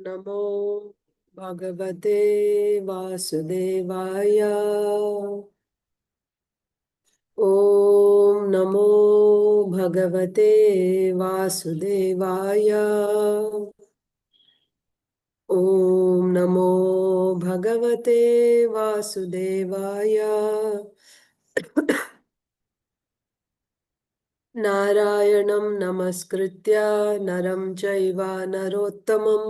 नमो भगवते वासुदेवाय। ॐ नमो भगवते वासुदेवाय। ॐ नमो भगवते वासुदेवाय। नारायणं नमस्कृत्य नरं चैव नरोत्तमं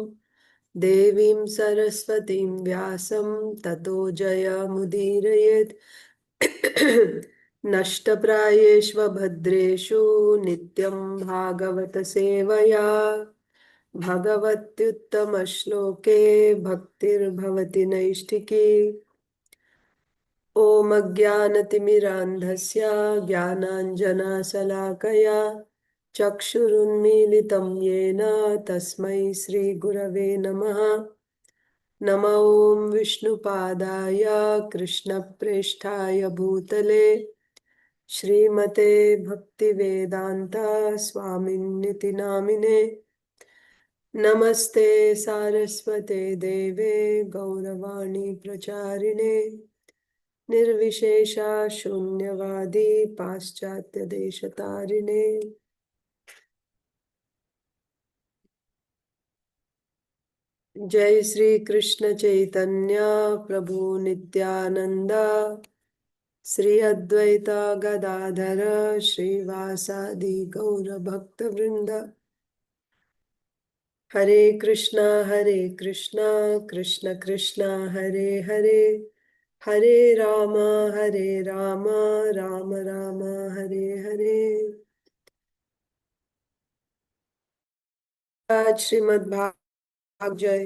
देवीं सरस्वतीं व्यासं ततो जयमुदीरयेत्। नष्टप्रायेष्व भद्रेषु नित्यं भागवत सेवया भगवत्युत्तमश्लोके भक्तिर्भवति नैष्ठिकी। ॐ अज्ञानतिमिरान्धस्य ज्ञानाञ्जनशलाकया चक्षुरुन्मीलितं येन तस्मै श्रीगुरवे नमः। नमो ॐ विष्णुपादाय कृष्णप्रेष्ठाय भूतले श्रीमते भक्तिवेदान्त स्वामिन्निति नामिने। नमस्ते सारस्वते देवे गौरवाणी प्रचारिणे निर्विशेषा शून्यवादी पाश्चात्य देशतारिणे। जय श्री कृष्ण चैतन्य प्रभु नित्यानंद श्री अद्वैता गदाधर श्रीवासादि गौर भक्त वृंद। हरे कृष्णा कृष्ण कृष्णा हरे हरे, हरे राम राम राम हरे हरे। आज श्रीमद् भागवत जय,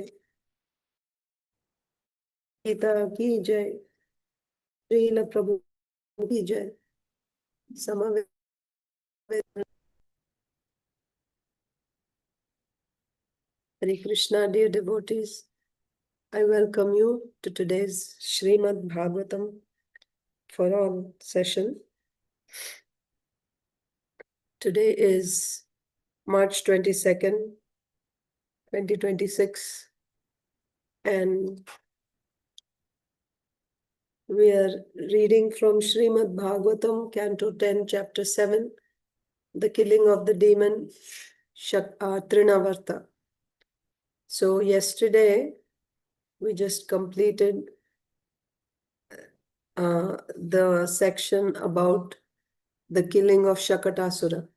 गीता की जय, श्रील प्रभु की जय। समवेत Hare Krishna, dear devotees, I welcome you to today's Srimad Bhagavatam for all session. Today is March 22nd, 2026, and we are reading from Srimad Bhagavatam, Canto 10, Chapter 7, the killing of the demon Trnavarta. So yesterday we just completed the section about the killing of Shakatasura.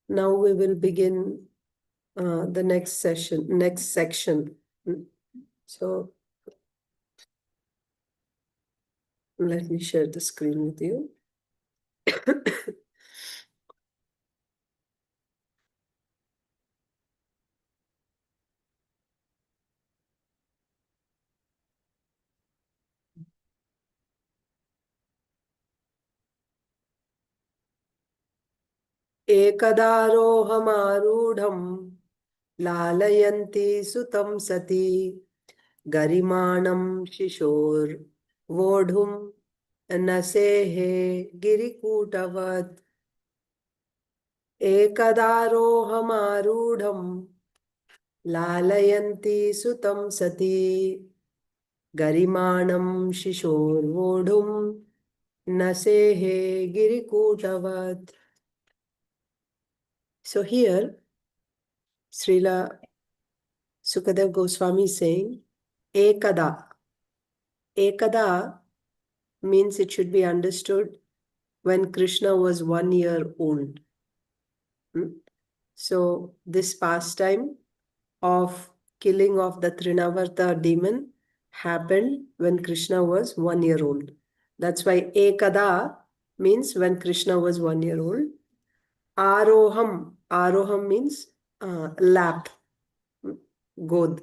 Now we will begin the next section. So let me share the screen with you. ekadāroham ārūḍhaṁ lālayantī sutaṁ satī garimāṇaṁ śiśor voḍhuṁ sehe giri-kūṭavat. ekadāroham ārūḍhaṁ lālayantī sutaṁ satī garimāṇaṁ śiśor voḍhuṁ sehe giri-kūṭavat. So here, Srila Sukadeva Goswami is saying, ekada. Ekada means it should be understood when Kṛṣṇa was 1 year old. So this pastime of killing of the Trnavarta demon happened when Kṛṣṇa was 1 year old. That's why ekada means when Kṛṣṇa was 1 year old. Ārūḍhaṁ. Ārūḍhaṁ means lap, god.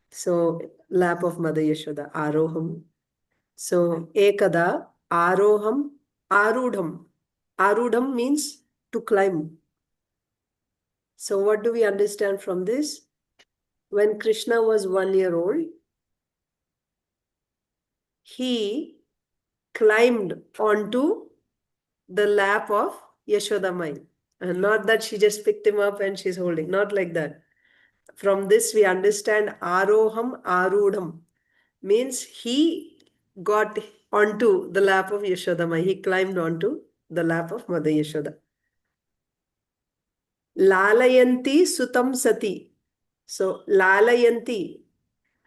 So lap of Mother Yaśodā, ārūḍhaṁ. So ekada, ārūḍhaṁ, ārūḍhaṁ. Ārūḍhaṁ means to climb. So what do we understand from this? When Kṛṣṇa was 1 year old, he climbed onto the lap of Yaśodā Mai. And not that she just picked him up and she's holding, not like that. From this we understand ārūḍhaṁ, ārūḍhaṁ means he got onto the lap of Yaśodā. He climbed onto the lap of Mother Yaśodā. Lālayantī sutaṁ satī. So lālayantī.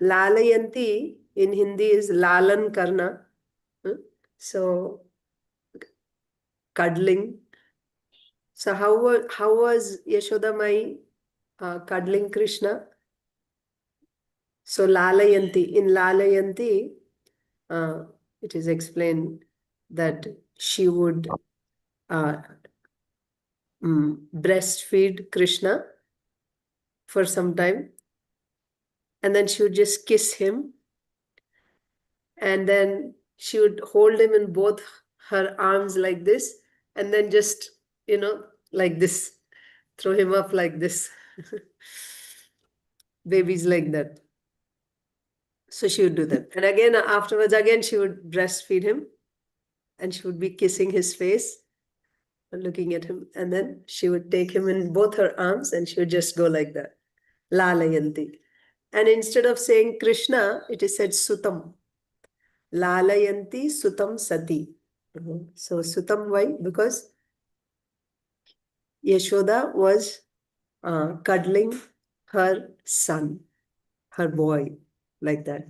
Lālayantī in Hindi is lalan karna. So cuddling. So how was Yaśodā cuddling Kṛṣṇa? So lālayantī. In lālayantī, it is explained that she would breastfeed Kṛṣṇa for some time, and then she would just kiss him, and then she would hold him in both her arms like this, and then just, like this, throw him up like this. Babies like that. So she would do that. And again, afterwards, again, she would breastfeed him, and she would be kissing his face and looking at him. And then she would take him in both her arms, and she would just go like that. Lālayantī. And instead of saying Kṛṣṇa, it is said sutaṁ. Lālayantī sutaṁ satī. So sutaṁ, why? Because Yaśodā was cuddling her son, her boy, like that.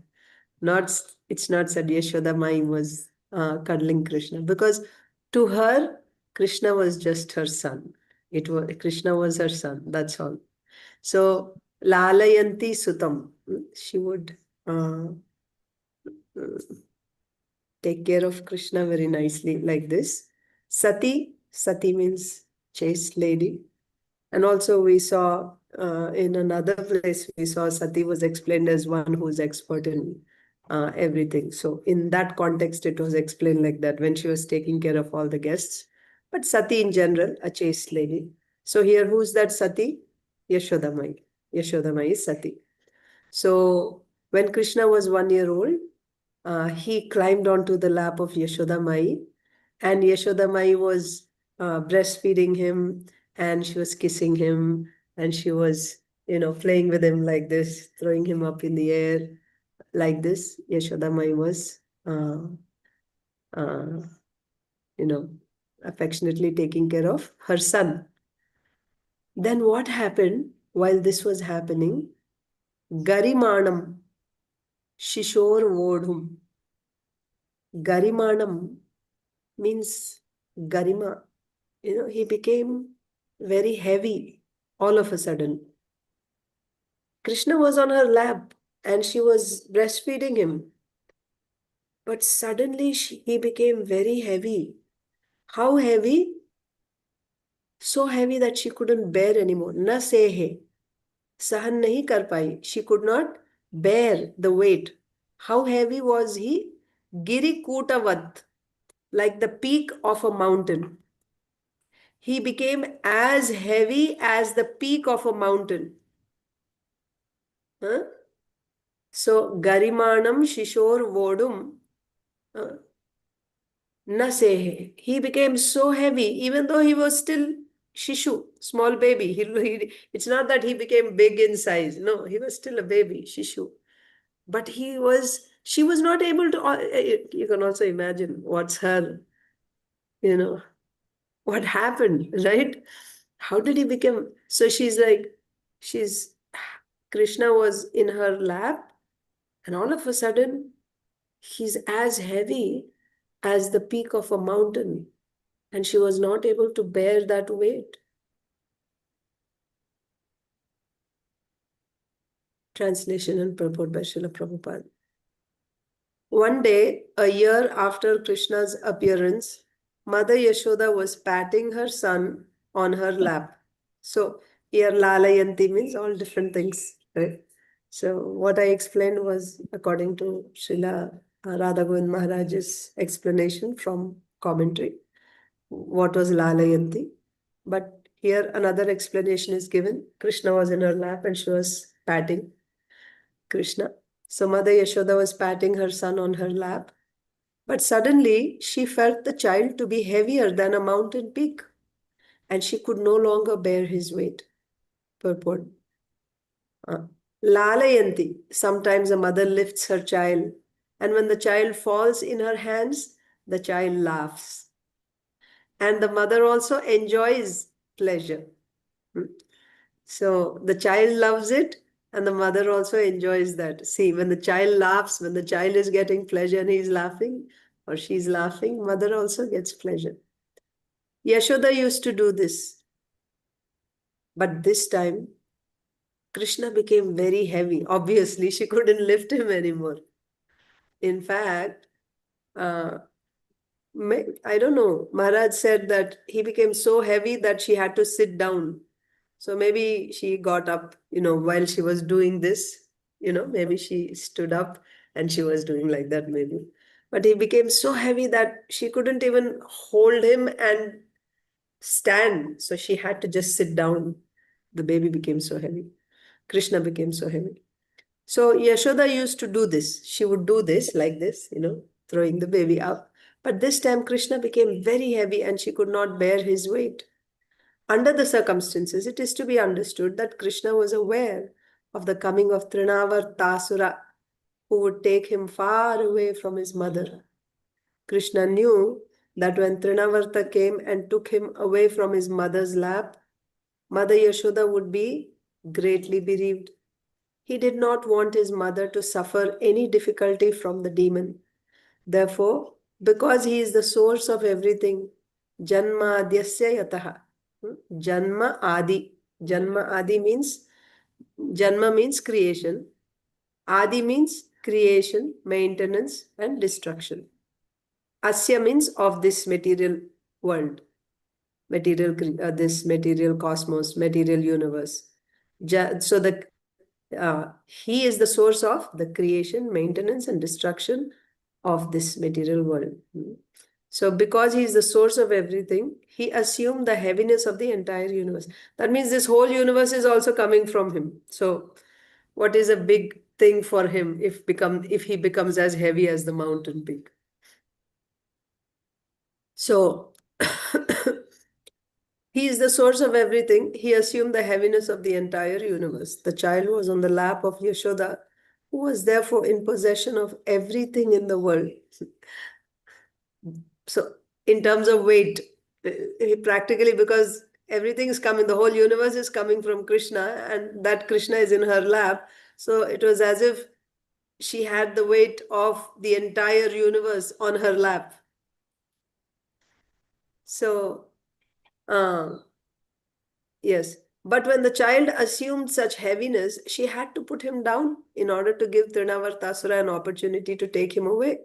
It's not said Yaśodā was cuddling Kṛṣṇa, because to her, Kṛṣṇa was just her son. Kṛṣṇa was her son, that's all. So lālayantī sutaṁ, she would take care of Kṛṣṇa very nicely, like this. Satī means chaste lady. And also we saw in another place, we saw Satī was explained as one who is expert in everything. So in that context, it was explained like that when she was taking care of all the guests. But Satī in general, a chaste lady. So here, who's that Satī? Yaśodā. Yaśodā is Satī. So when Kṛṣṇa was 1 year old, he climbed onto the lap of Yaśodā, and Yaśodā was breastfeeding him, and she was kissing him, and she was, playing with him like this, throwing him up in the air like this. Yaśodā was, affectionately taking care of her son. Then what happened while this was happening? Garimāṇaṁ, śiśor voḍhuṁ. Garimāṇaṁ means garima. He became very heavy all of a sudden. Kṛṣṇa was on her lap and she was breastfeeding him. But suddenly he became very heavy. How heavy? So heavy that she couldn't bear anymore. Na sehe. Sahan nahi kar pai. She could not bear the weight. How heavy was he? Giri-kūṭavat, like the peak of a mountain. He became as heavy as the peak of a mountain. So, garimāṇaṁ śiśor voḍhuṁ na sehe. He became so heavy, even though he was still shishu, small baby. It's not that he became big in size. No, he was still a baby, shishu. But she was not able to, you can also imagine what's her, what happened, right? How did he become? So Kṛṣṇa was in her lap, and all of a sudden, he's as heavy as the peak of a mountain, and she was not able to bear that weight. Translation and purport by Srila Prabhupada. One day, a year after Kṛṣṇa's appearance, Mother Yaśodā was patting her son on her lap. So here lālayantī means all different things, right? So what I explained was according to Srila Radha Govind Maharaj's explanation from commentary. What was lālayantī? But here another explanation is given. Kṛṣṇa was in her lap and she was patting Kṛṣṇa. So Mother Yaśodā was patting her son on her lap. But suddenly she felt the child to be heavier than a mountain peak, and she could no longer bear his weight. Purport. Uh, lālayantī. Sometimes a mother lifts her child, and when the child falls in her hands, the child laughs. And the mother also enjoys pleasure. Hmm. So the child loves it, and the mother also enjoys that. See, when the child laughs, when the child is getting pleasure and he's laughing or she's laughing, mother also gets pleasure. Yaśodā used to do this. But this time, Kṛṣṇa became very heavy. Obviously, she couldn't lift him anymore. In fact, uh, I don't know, Maharaj said that he became so heavy that she had to sit down. So maybe she got up, while she was doing this, maybe she stood up and she was doing like that, maybe. But he became so heavy that she couldn't even hold him and stand. So she had to just sit down. The baby became so heavy. Kṛṣṇa became so heavy. So Yaśodā used to do this. She would do this like this, throwing the baby up. But this time Kṛṣṇa became very heavy and she could not bear his weight. Under the circumstances, it is to be understood that Kṛṣṇa was aware of the coming of Trnavarta, who would take him far away from his mother. Kṛṣṇa knew that when Trnavarta came and took him away from his mother's lap, Mother Yaśodā would be greatly bereaved. He did not want his mother to suffer any difficulty from the demon. Therefore, because he is the source of everything, Janma Adyasya Yataha. Janma Adi. Janma Adi means, Janma means creation. Adi means creation, maintenance, and destruction. Asya means of this material world, this material cosmos, material universe. So he is the source of the creation, maintenance, and destruction of this material world. So because he is the source of everything, he assumed the heaviness of the entire universe. That means this whole universe is also coming from him. So what is a big thing for him if he becomes as heavy as the mountain peak? So he is the source of everything. He assumed the heaviness of the entire universe. The child was on the lap of Yaśodā, who was therefore in possession of everything in the world. So in terms of weight, practically, because everything is coming, the whole universe is coming from Kṛṣṇa, and that Kṛṣṇa is in her lap. So it was as if she had the weight of the entire universe on her lap. So, yes. But when the child assumed such heaviness, she had to put him down in order to give Trnavarta an opportunity to take him away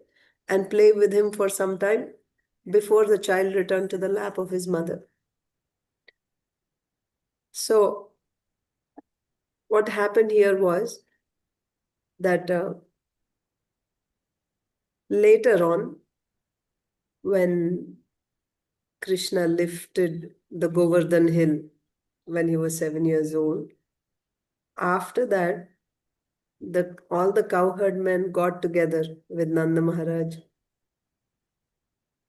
and play with him for some time before the child returned to the lap of his mother. So what happened here was that later on, when Kṛṣṇa lifted the Govardhan hill when he was 7 years old, after that, all the cowherd men got together with Nanda Maharaj.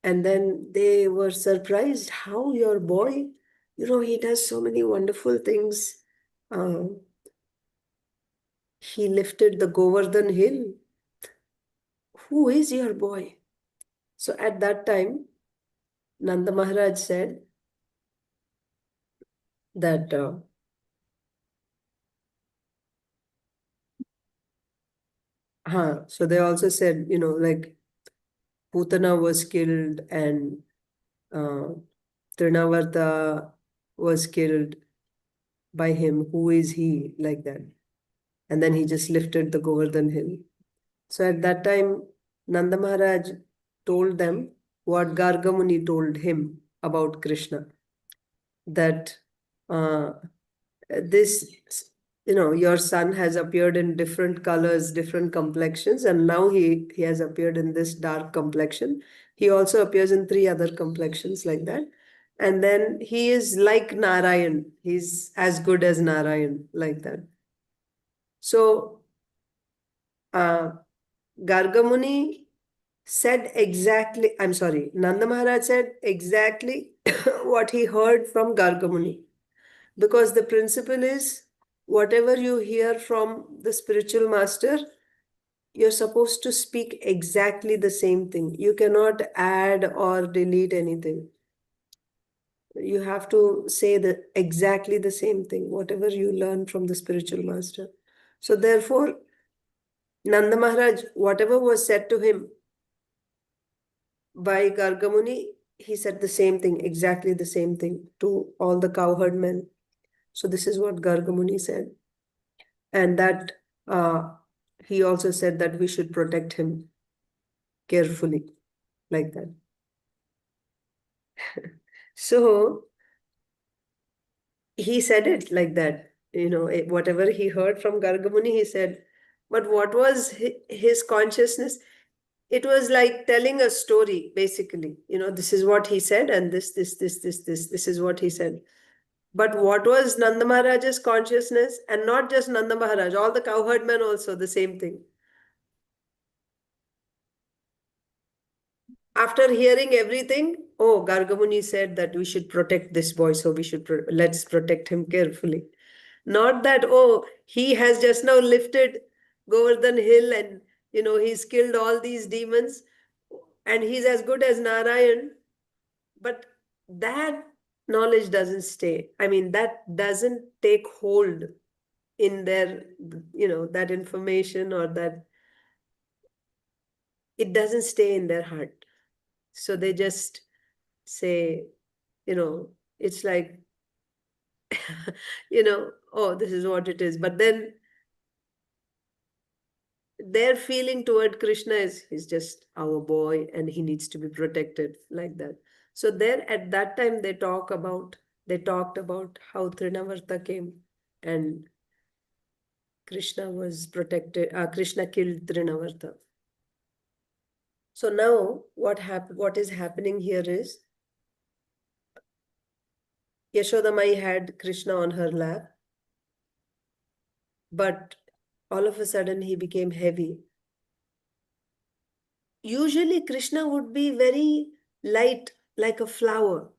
And then they were surprised how your boy, he does so many wonderful things. He lifted the Govardhan hill. Who is your boy? So at that time, Nanda Maharaj said that so they also said, like Putana was killed and Trnavarta was killed by him. Who is he? Like that. And then he just lifted the Govardhan hill. So at that time, Nanda Maharaj told them what Garga Muni told him about Kṛṣṇa. That this, your son has appeared in different colors, different complexions, and now he has appeared in this dark complexion. He also appears in 3 other complexions like that. And then he is like Nārayaṇa. He's as good as Nārayaṇa, like that. So Garga Muni said exactly, Nanda Maharaj said exactly what he heard from Garga Muni. Because the principle is whatever you hear from the spiritual master, you're supposed to speak exactly the same thing. You cannot add or delete anything. You have to say exactly the same thing, whatever you learn from the spiritual master. So therefore, Nanda Maharaj, whatever was said to him by Gargamuni, he said the same thing, exactly the same thing to all the cowherd men. So this is what Gargamuni said. And that he also said that we should protect him carefully, like that. So he said it like that, whatever he heard from Gargamuni, he said. But what was his consciousness? It was like telling a story, basically. This is what he said, and this is what he said. But what was Nanda Maharaj's consciousness? And not just Nanda Maharaj, all the cowherd men also, the same thing. After hearing everything, oh, Gargamuni said that we should protect this boy, so let's protect him carefully. Not that, oh, he has just now lifted Govardhan Hill and, he's killed all these demons and he's as good as Nārayaṇa. But that knowledge doesn't stay. I mean, that doesn't take hold in their, that information, or that it doesn't stay in their heart. So they just say, it's like, oh, this is what it is. But then their feeling toward Krishna is, he's just our boy and he needs to be protected, like that. So there at that time they talked about how Trnavarta came and Krishna was protected. Krishna killed Trnavarta. So now what is happening here is Yaśodā had Krishna on her lap, but all of a sudden he became heavy. Usually Krishna would be very light, like a flower.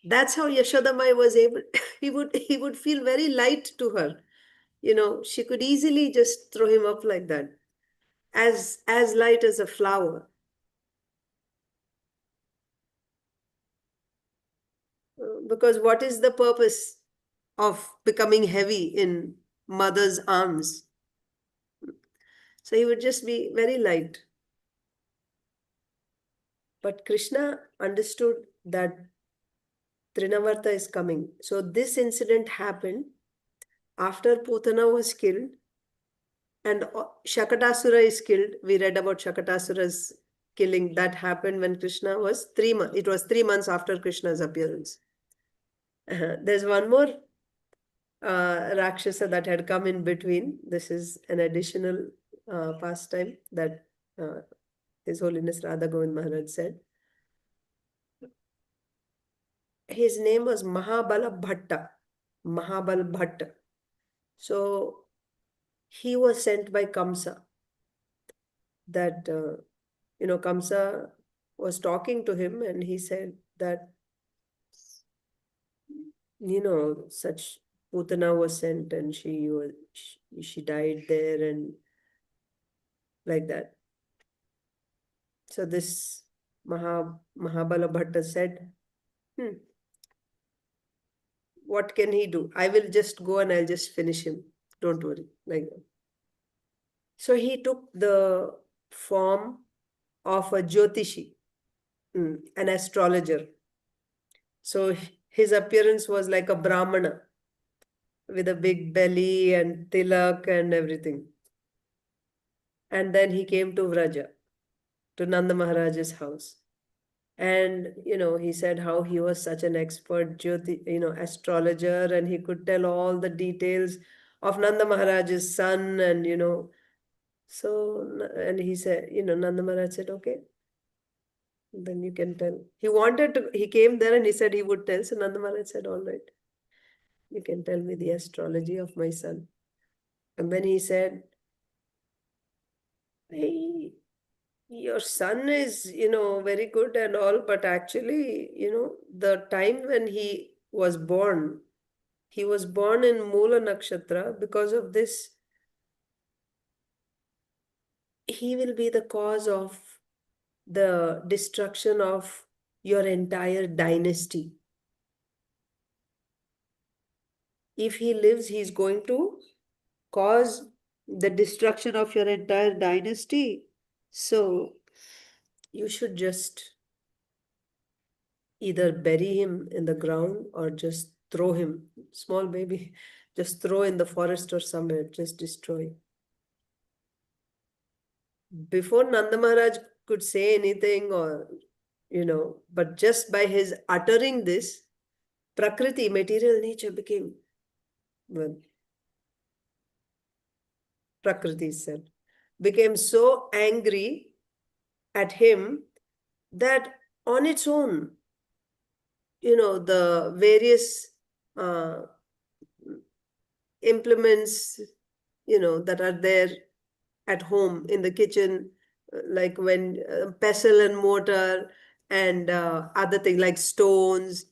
That's how Yaśodā was able, he would feel very light to her. She could easily just throw him up like that, as light as a flower. Because what is the purpose of becoming heavy in mother's arms? So he would just be very light. But Krishna understood that Trnavarta is coming. So this incident happened after Putana was killed and Shakatasura is killed. We read about Shakatasura's killing. That happened when Krishna was 3 months. It was 3 months after Krishna's appearance. There's one more Rakshasa that had come in between. This is an additional pastime that His Holiness Radha Govind Maharaj said. His name was Mahabala-bhatta. Mahabal-bhatta. So he was sent by Kamsa. That, Kamsa was talking to him and he said that, such Putana was sent and she died there and like that. So this Mahabala-bhatta said, what can he do? I will just go and I'll just finish him. Don't worry. Like that. So he took the form of a Jyotishi, an astrologer. So his appearance was like a brāhmana with a big belly and tilak and everything. And then he came to Vraja, to Nanda Maharaj's house. And, he said how he was such an expert astrologer, and he could tell all the details of Nanda Maharaj's son. And, so, and he said, Nanda Maharaj said, okay, then you can tell. He came there and he said he would tell. So Nanda Maharaj said, all right, you can tell me the astrology of my son. And then he said, hey, your son is, very good and all, but actually, the time when he was born, He was born in Mula Nakshatra. Because of this, he will be the cause of the destruction of your entire dynasty. If he lives, he's going to cause the destruction of your entire dynasty. So you should just either bury him in the ground or just throw him, small baby, just throw in the forest or somewhere, just destroy. Before Nanda Maharaj could say anything or, but just by his uttering this, Prakriti, material nature became, well, Prakriti said, became so angry at him that on its own, the various implements, that are there at home in the kitchen, like when pestle and mortar and other things like stones,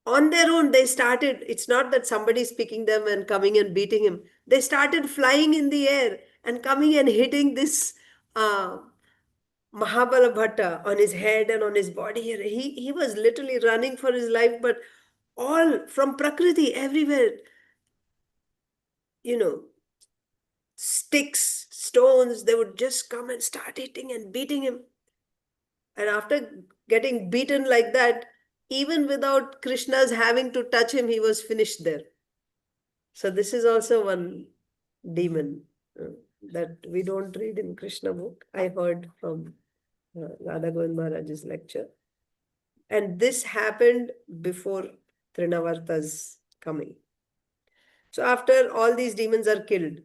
on their own, they started, it's not that somebody's picking them and coming and beating him. They started flying in the air and coming and hitting this Mahabala on his head and on his body. He was literally running for his life, but all from Prakriti, everywhere, sticks, stones, they would just come and start hitting and beating him. And after getting beaten like that, even without Krishna's having to touch him, he was finished there. So this is also one demon that we don't read in Krishna book. I heard from Radha Govind Maharaj's lecture. And this happened before Trnavarta's coming. So after all these demons are killed,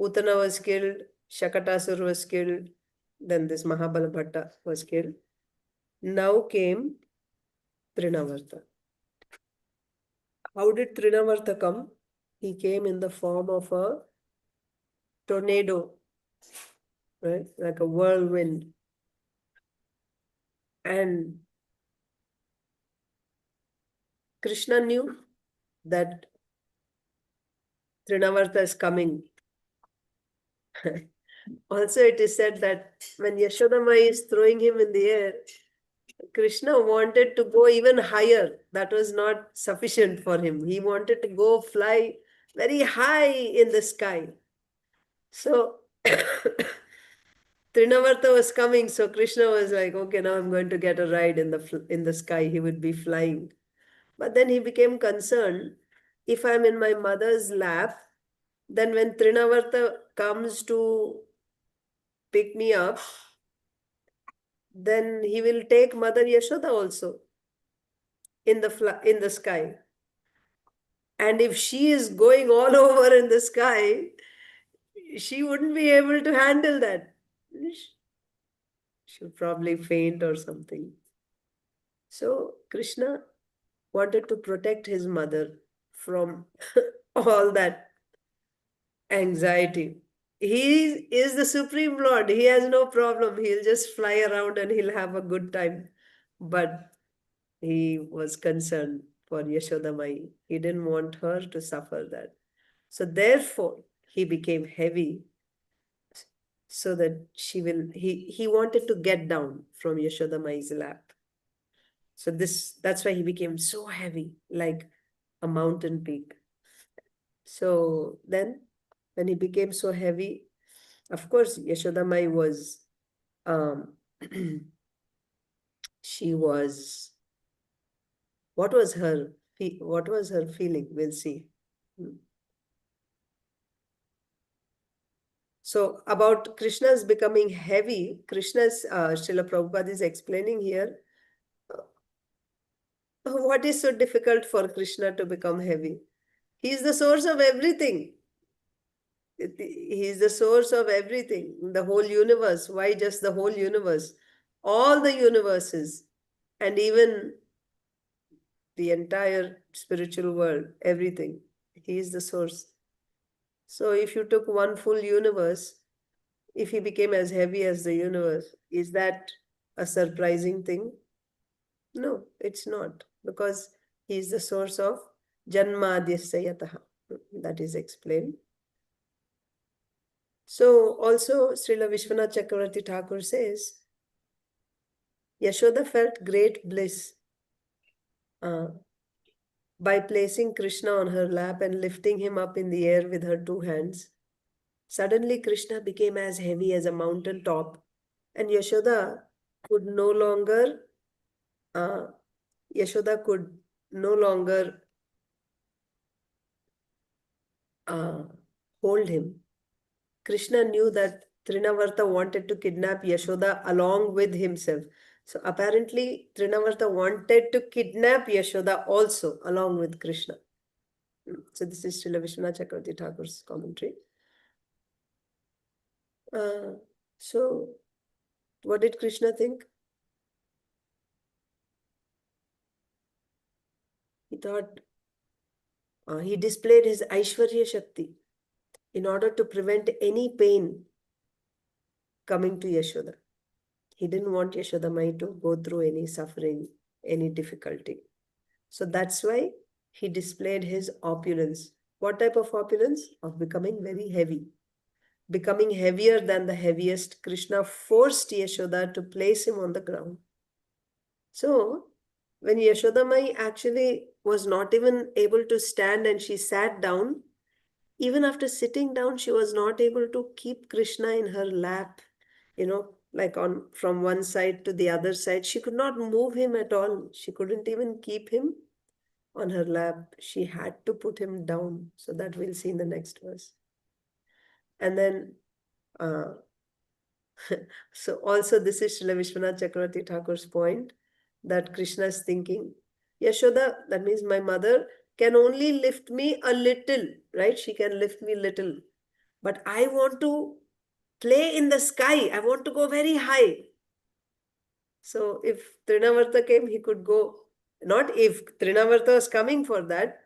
Putana was killed, Shakatasur was killed, then this Mahabala was killed. Now came Trnavarta. How did Trnavarta come? He came in the form of a tornado, right? Like a whirlwind. And Krishna knew that Trnavarta is coming. Also, it is said that when Yaśodā is throwing him in the air, Krishna wanted to go even higher. That was not sufficient for him. He wanted to go fly very high in the sky. So Trnavarta was coming, so Krishna was like, okay, now I'm going to get a ride in the sky. He would be flying. But then he became concerned, if I'm in my mother's lap, then when Trnavarta comes to pick me up, then he will take Mother Yaśodā also in the sky. And if she is going all over in the sky, she wouldn't be able to handle that. She'll probably faint or something. So Krishna wanted to protect his mother from all that anxiety. He is the Supreme Lord. He has no problem. He'll just fly around and he'll have a good time. But he was concerned for Yaśodā. He didn't want her to suffer that. So therefore, he became heavy so that he wanted to get down from Yaśodā lap. So that's why he became so heavy, like a mountain peak. So then when he became so heavy, of course, Yaśodā was, she was, what was her feeling? We'll see. So about Krishna's becoming heavy, Srila Prabhupada is explaining here, what is so difficult for Krishna to become heavy? He is the source of everything. He is the source of everything, the whole universe. Why just the whole universe? All the universes, and even the entire spiritual world, everything. He is the source. So if you took one full universe, if he became as heavy as the universe, is that a surprising thing? No, it's not, because he is the source of janmadhyasya yataha. That is explained. So also Srila Vishwanath Chakravarti Thakur says, Yaśodā felt great bliss by placing Kṛṣṇa on her lap and lifting him up in the air with her 2 hands. Suddenly Kṛṣṇa became as heavy as a mountain top, and Yaśodā could no longer hold him. Kṛṣṇa knew that Trnavarta wanted to kidnap Yaśodā along with himself. So apparently Trnavarta wanted to kidnap Yaśodā also along with Kṛṣṇa. So this is Srila Vishwanath Chakravarti Thakur's commentary. So what did Kṛṣṇa think? He thought he displayed his Aishwarya Shakti in order to prevent any pain coming to Yaśodā. He didn't want Yaśodā Mai to go through any suffering, any difficulty. So that's why he displayed his opulence. What type of opulence? Of becoming very heavy. Becoming heavier than the heaviest, Kṛṣṇa forced Yaśodā to place him on the ground. So when Yaśodā Mai actually was not even able to stand and she sat down, even after sitting down, she was not able to keep Kṛṣṇa in her lap, like from one side to the other side. She could not move him at all. She couldn't even keep him on her lap. She had to put him down. So that we'll see in the next verse. And then, so also this is Srila Vishwanath Chakravarti Thakur's point, that Kṛṣṇa is thinking, Yaśodā, that means my mother, can only lift me a little, right? She can lift me little. But I want to play in the sky. I want to go very high. So if Trnavarta came, he could go. Not if, Trnavarta was coming for that.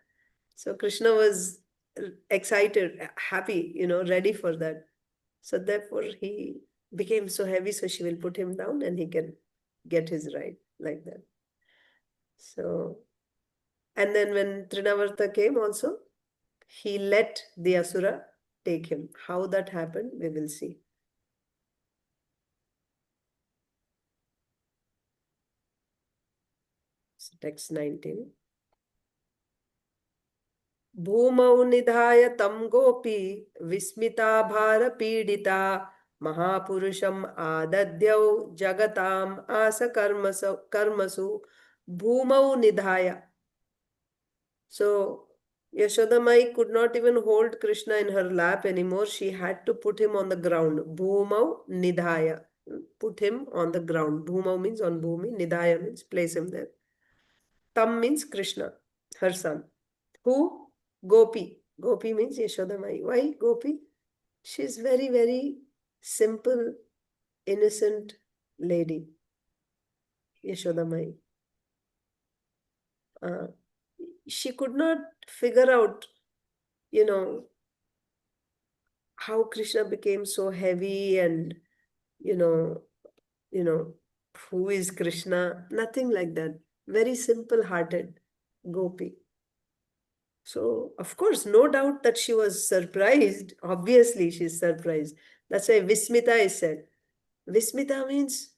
So Kṛṣṇa was excited, happy, ready for that. So therefore he became so heavy, so she will put him down and he can get his ride like that. So, and then when Trnavarta came also, he let the Asura take him. How that happened, we will see. So text 19. Bhūmau nidhāya tam gopī vismitā bhāra-pīḍitā mahā-puruṣam ādadhyau jagatām asa karmasu bhūmau nidhāya. So Yaśodā Mai could not even hold Kṛṣṇa in her lap anymore. She had to put him on the ground. Bhūmau nidhāya. Put him on the ground. Bhūmau means on bhumi. Nidhāya means place him there. Tam means Kṛṣṇa, her son. Who? Gopī. Gopī means Yaśodā Mai. Why Gopī? She's very, very simple, innocent lady. Yaśodā Mai. She could not figure out, how Kṛṣṇa became so heavy and, who is Kṛṣṇa? Nothing like that. Very simple-hearted Gopī. So, of course, no doubt that she was surprised. Obviously, she's surprised. That's why vismitā is said. Vismitā means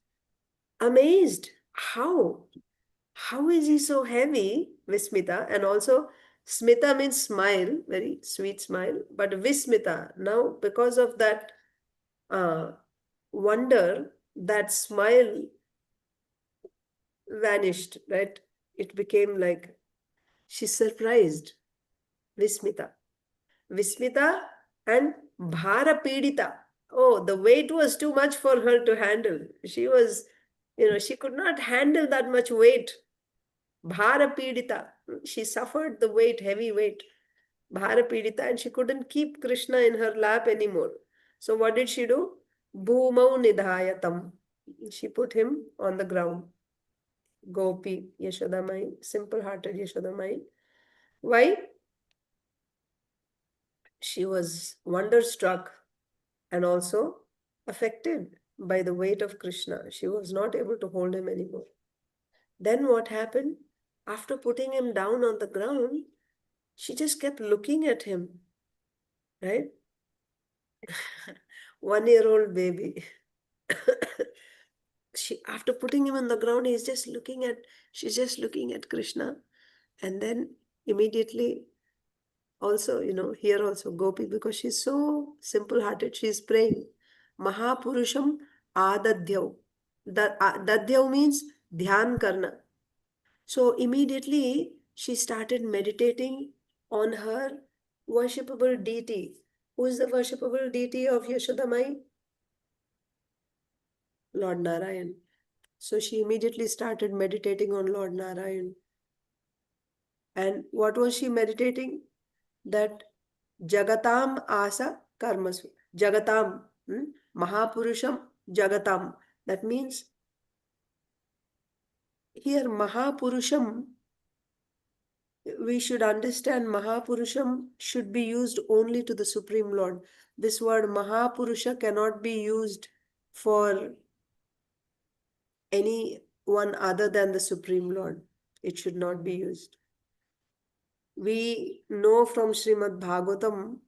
amazed. How? How is he so heavy? Vismitā. And also, smita means smile, very sweet smile. But vismitā, now because of that wonder, that smile vanished, right? It became like she's surprised. Vismitā. Vismitā and bhāra-pīḍitā. Oh, the weight was too much for her to handle. She was, she could not handle that much weight. Bhāra-pīḍitā. She suffered the weight, heavy weight. Bhāra-pīḍitā, and she couldn't keep Kṛṣṇa in her lap anymore. So what did she do? Bhūmau nidhāya tam. She put him on the ground. Gopī, Yaśodā Mai, simple-hearted Yaśodā Mai. Why? She was wonderstruck and also affected by the weight of Kṛṣṇa. She was not able to hold him anymore. Then what happened? After putting him down on the ground, She just kept looking at him, right? 1-year-old baby. After putting him on the ground, she's just looking at Kṛṣṇa. And then immediately also, here also gopī, because she's so simple-hearted, she's praying, mahā-puruṣam ādadhyau. Ādadhyau means dhyan karna. So immediately she started meditating on her worshipable deity. Who is the worshipable deity of Yaśodā? Lord Nārāyaṇa. So she immediately started meditating on Lord Nārāyaṇa. And what was she meditating? That jagatām asa karmasu. Jagatām. Mahā-puruṣam jagatām. That means here mahā-puruṣam, we should understand mahā-puruṣam should be used only to the Supreme Lord. This word mahā-purusha cannot be used for anyone other than the Supreme Lord. It should not be used. We know from Srimad Bhagavatam,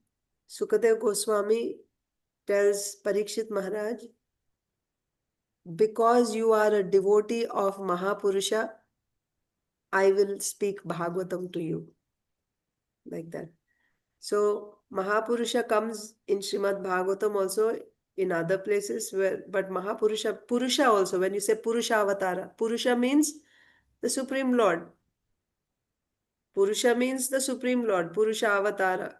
Sukadeva Goswami tells Parikshit Maharaj, because you are a devotee of Mahā-purusha, I will speak Bhagavatam to you. Like that. So Mahā-purusha comes in Srimad Bhagavatam also, in other places, but Mahā-purusha, Purusha also, when you say Purusha-avatara, Purusha means the Supreme Lord. Purusha means the Supreme Lord, Purusha-avatara.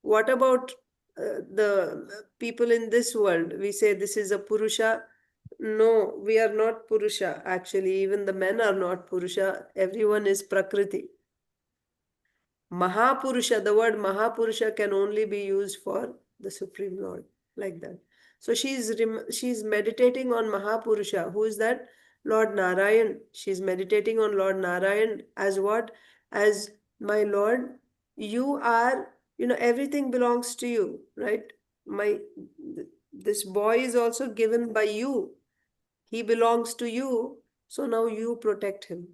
What about the people in this world? We say this is a Purusha. No, we are not Purusha. Actually, even the men are not Purusha. Everyone is Prakriti. Mahā-purusha, the word Mahā-purusha can only be used for the Supreme Lord, like that. So she's meditating on Mahā-purusha. Who is that? Lord Nārāyaṇa. She's meditating on Lord Nārāyaṇa as what? As my Lord, you are, everything belongs to you, right? This boy is also given by you. He belongs to you. So now you protect him.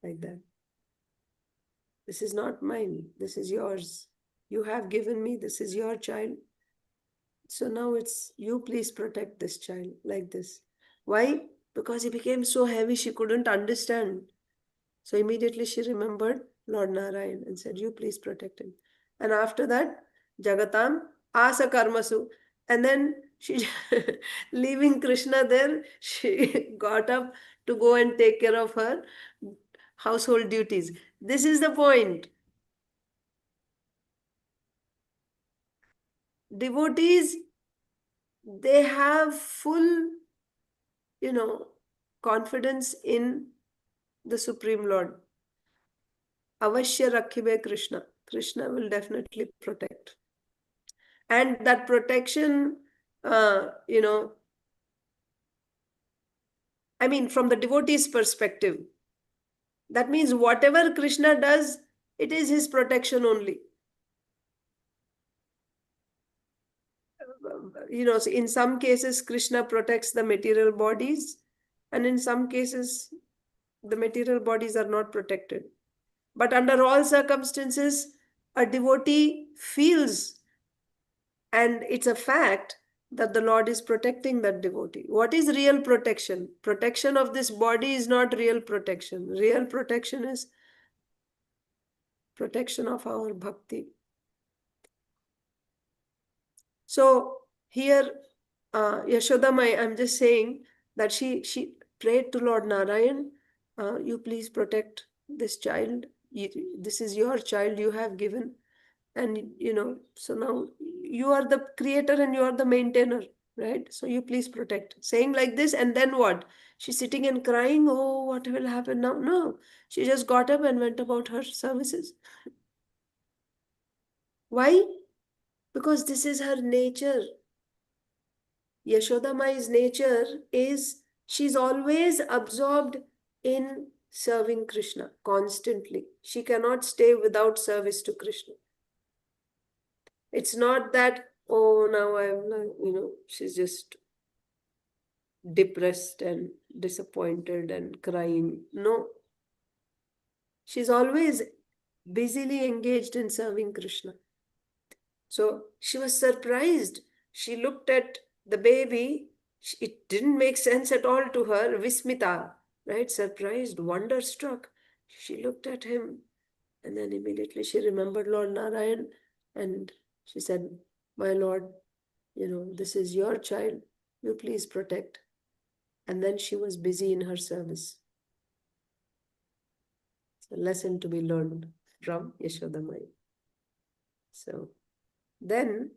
Like that. This is not mine. This is yours. You have given me. This is your child. So now it's you, please protect this child, like this. Why? Because he became so heavy she couldn't understand. So immediately she remembered Lord Nārāyaṇa and said, you please protect him. And after that, jagatām asa karmasu. And then she, leaving Kṛṣṇa there, she got up to go and take care of her household duties. This is the point. Devotees, they have full, confidence in the Supreme Lord. Avashya rakhibe Kṛṣṇa. Kṛṣṇa will definitely protect. And that protection, I mean, from the devotee's perspective, that means whatever Kṛṣṇa does, it is his protection only. So in some cases, Kṛṣṇa protects the material bodies, and in some cases, the material bodies are not protected. But under all circumstances, a devotee feels, and it's a fact, that the Lord is protecting that devotee. What is real protection? Protection of this body is not real protection. Real protection is protection of our bhakti. So here, Yaśodā, I'm just saying that she prayed to Lord Nārāyaṇa, you please protect this child. This is your child you have given. And, so now you are the creator and you are the maintainer, right? So you please protect. Saying like this, and then what? She's sitting and crying, oh, what will happen now? No, she just got up and went about her services. Why? Because this is her nature. Yaśodā's nature is, she's always absorbed in serving Kṛṣṇa constantly. She cannot stay without service to Kṛṣṇa. It's not that, oh, now I'm, she's just depressed and disappointed and crying. No. She's always busily engaged in serving Krishna. So she was surprised. She looked at the baby. It didn't make sense at all to her. Vismitā, right? Surprised, wonderstruck. She looked at him and then immediately she remembered Lord Narayan and she said, my Lord, this is your child. You please protect. And then she was busy in her service. It's a lesson to be learned from Yaśodā Mai. So then,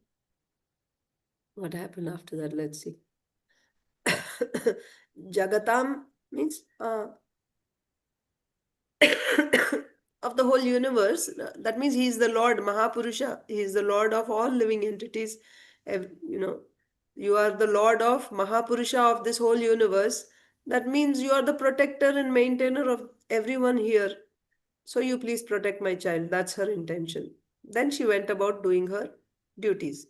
what happened after that? Let's see. Jagatām means of the whole universe. That means he is the Lord, mahā-puruṣam. He is the Lord of all living entities. You are the Lord of mahā-puruṣam of this whole universe. That means you are the protector and maintainer of everyone here. So you please protect my child. That's her intention. Then she went about doing her duties,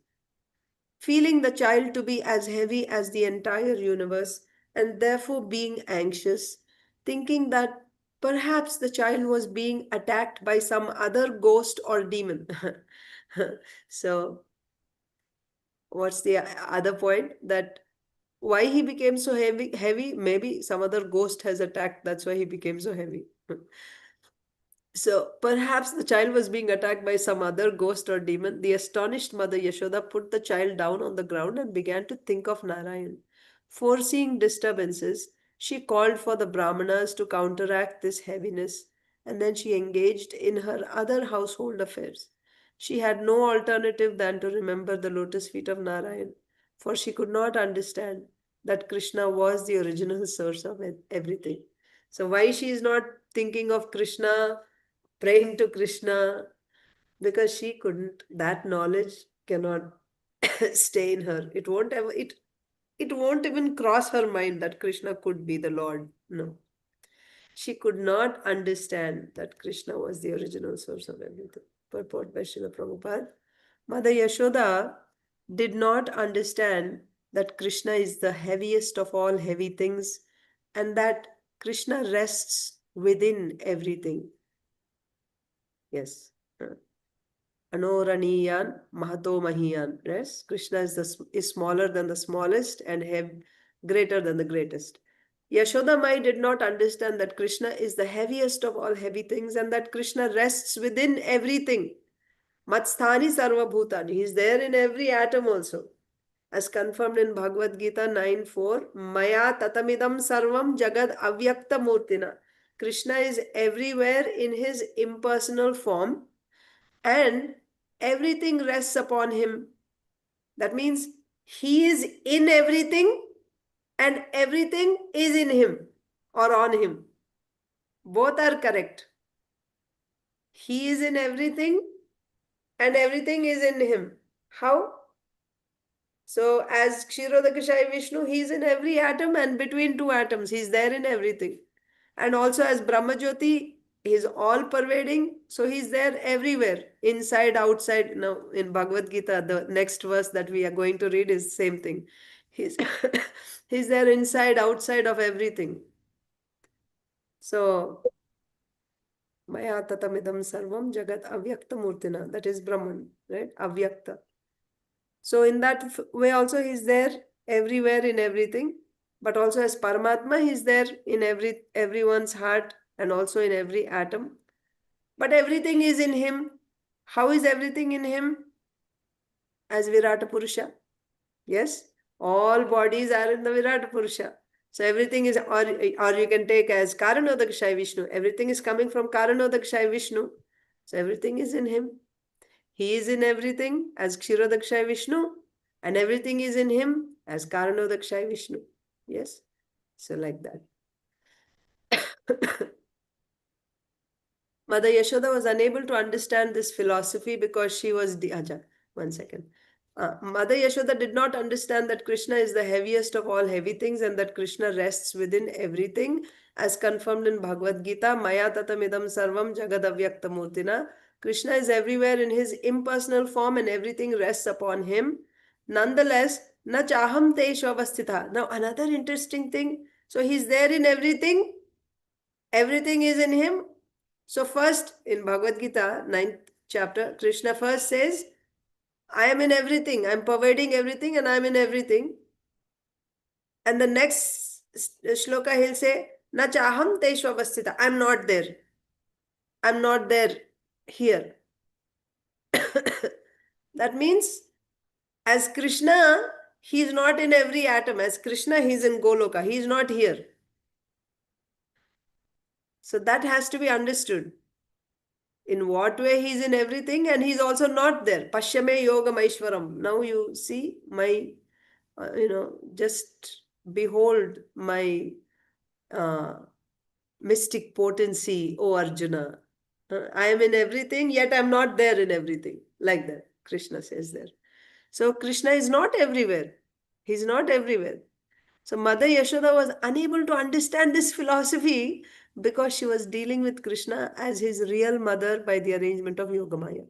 feeling the child to be as heavy as the entire universe and therefore being anxious, thinking that perhaps the child was being attacked by some other ghost or demon. So, what's the other point? That why he became so heavy? Maybe some other ghost has attacked. That's why he became so heavy. So perhaps the child was being attacked by some other ghost or demon. The astonished mother Yaśodā put the child down on the ground and began to think of Narayan. Foreseeing disturbances, she called for the brāhmaṇas to counteract this heaviness, and then she engaged in her other household affairs. She had no alternative than to remember the lotus feet of Narayan, for she could not understand that Kṛṣṇa was the original source of everything. So why she is not thinking of Kṛṣṇa, praying to Kṛṣṇa? Because she couldn't, that knowledge cannot stay in her. It won't even cross her mind that Kṛṣṇa could be the Lord. No. She could not understand that Kṛṣṇa was the original source of everything. Purport by Srila Prabhupada. Mother Yaśodā did not understand that Kṛṣṇa is the heaviest of all heavy things and that Kṛṣṇa rests within everything. Yes. Anoraniyan mahato mahiyan. Yes. Kṛṣṇa is smaller than the smallest and greater than the greatest. Yaśodā Mai did not understand that Kṛṣṇa is the heaviest of all heavy things and that Kṛṣṇa rests within everything. Matsthani sarva bhutani. He is there in every atom also. As confirmed in Bhagavad Gita 9:4, Maya tatamidam sarvam jagad avyakta murtina. Kṛṣṇa is everywhere in his impersonal form and everything rests upon him. That means he is in everything and everything is in him or on him. Both are correct. He is in everything and everything is in him. How? So as Kshirodakashayi Vishnu, he is in every atom and between two atoms. He is there in everything. And also as Brahmajyoti, he is all pervading. So he is there everywhere, inside, outside. Now in Bhagavad Gita, the next verse that we are going to read is the same thing. He's there inside, outside of everything. So Maya tatamidam sarvam jagat avyakta murtina. That is Brahman, right? Avyakta. So in that way also he is there everywhere in everything. But also as Paramatma, he is there in everyone's heart and also in every atom. But everything is in him. How is everything in him? As Virata Purusha. Yes, all bodies are in the Virata Purusha. So everything is, or you can take as Karanodakashayi Vishnu. Everything is coming from Karanodakashayi Vishnu. So everything is in him. He is in everything as Kshirodakashayi Vishnu. And everything is in him as Karanodakashayi Vishnu. Yes. So like that. Mother Yaśodā was unable to understand this philosophy because she was one second. Mother Yaśodā did not understand that Kṛṣṇa is the heaviest of all heavy things and that Kṛṣṇa rests within everything, as confirmed in Bhagavad Gita, Maya tatamidam sarvam jagad avyakta murtina. Kṛṣṇa is everywhere in his impersonal form and everything rests upon him. Nonetheless, na chaham teshu avasthita. Now another interesting thing. So he's there in everything. Everything is in him. So first in Bhagavad Gita, 9th chapter, Krishna first says, I am in everything. I'm pervading everything and I'm in everything. And the next shloka he'll say, Na chaham teshva avasthita. I'm not there. I'm not there here. That means as Krishna, he is not in every atom. As Krishna, he is in Goloka. He is not here. So that has to be understood. In what way he is in everything and he is also not there. Pashyame yogam aishwaram. Now you see my, just behold my mystic potency, O Arjuna. I am in everything, yet I am not there in everything. Like that, Krishna says there. So Krishna is not everywhere. He is not everywhere. So Mother Yaśodā was unable to understand this philosophy because she was dealing with Krishna as his real mother by the arrangement of Yogamaya.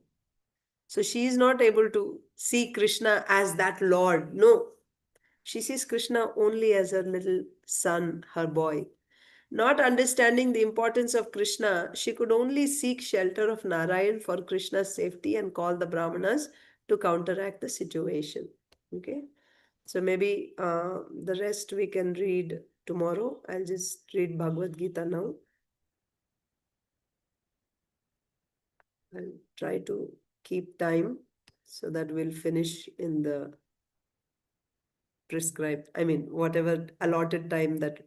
So she is not able to see Krishna as that Lord. No. She sees Krishna only as her little son, her boy. Not understanding the importance of Krishna, she could only seek shelter of Nārayaṇa for Krishna's safety and call the brāhmaṇas to counteract the situation. Okay. So maybe the rest we can read tomorrow. I'll just read Bhagavad Gita now. I'll try to keep time so that we'll finish in the prescribed, whatever allotted time that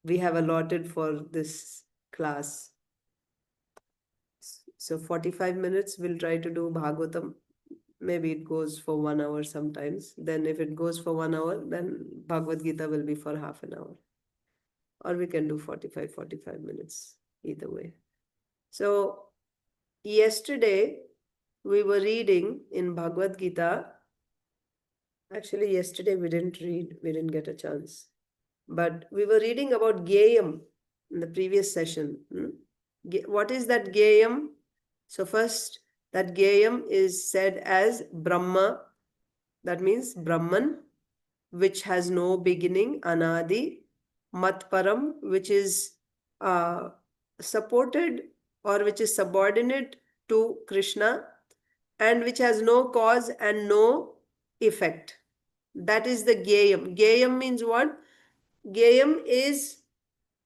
we have allotted for this class. So 45 minutes, we'll try to do Bhagavatam. Maybe it goes for 1 hour sometimes. Then if it goes for 1 hour, then Bhagavad Gita will be for half an hour. Or we can do 45 minutes, either way. So yesterday, we were reading in Bhagavad Gita. Actually, yesterday we didn't read. We didn't get a chance. But we were reading about Geyam in the previous session. What is that Geyam? So first, that Geyam is said as Brahma. That means Brahman, which has no beginning, Anadi. Matparam, which is supported or which is subordinate to Krishna and which has no cause and no effect. That is the Geyam. Geyam means what? Geyam is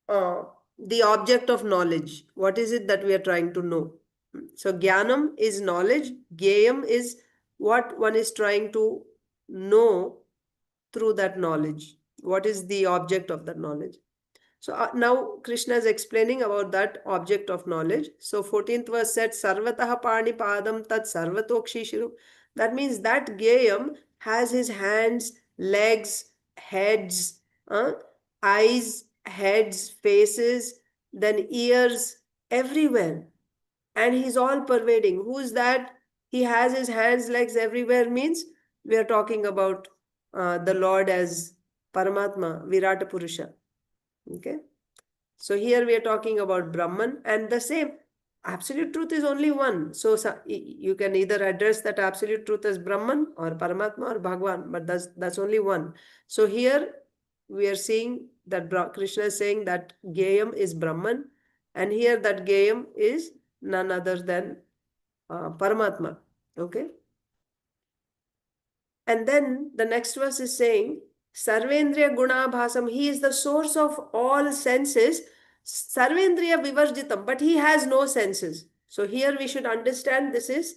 the object of knowledge. What is it that we are trying to know? So Jnanam is knowledge. Geyam is what one is trying to know through that knowledge. What is the object of that knowledge? So now Krishna is explaining about that object of knowledge. So 14th verse said, Sarvataha pani padam tat sarvatokshi. That means that Geyam has his hands, legs, heads, eyes, heads, faces, then ears, everywhere. And he's all pervading. Who is that? He has his hands, legs everywhere means we are talking about the Lord as Paramatma, Virata-purusha. Okay. So here we are talking about Brahman and the same. Absolute truth is only one. So you can either address that absolute truth as Brahman or Paramatma or Bhagwan, but that's only one. So here we are seeing that Krishna is saying that Geyam is Brahman, and here that Geyam is none other than Paramatma. Okay. And then the next verse is saying, Sarvendriya Gunabhasam, he is the source of all senses. Sarvendriya Vivarjitam, but he has no senses. So here we should understand this is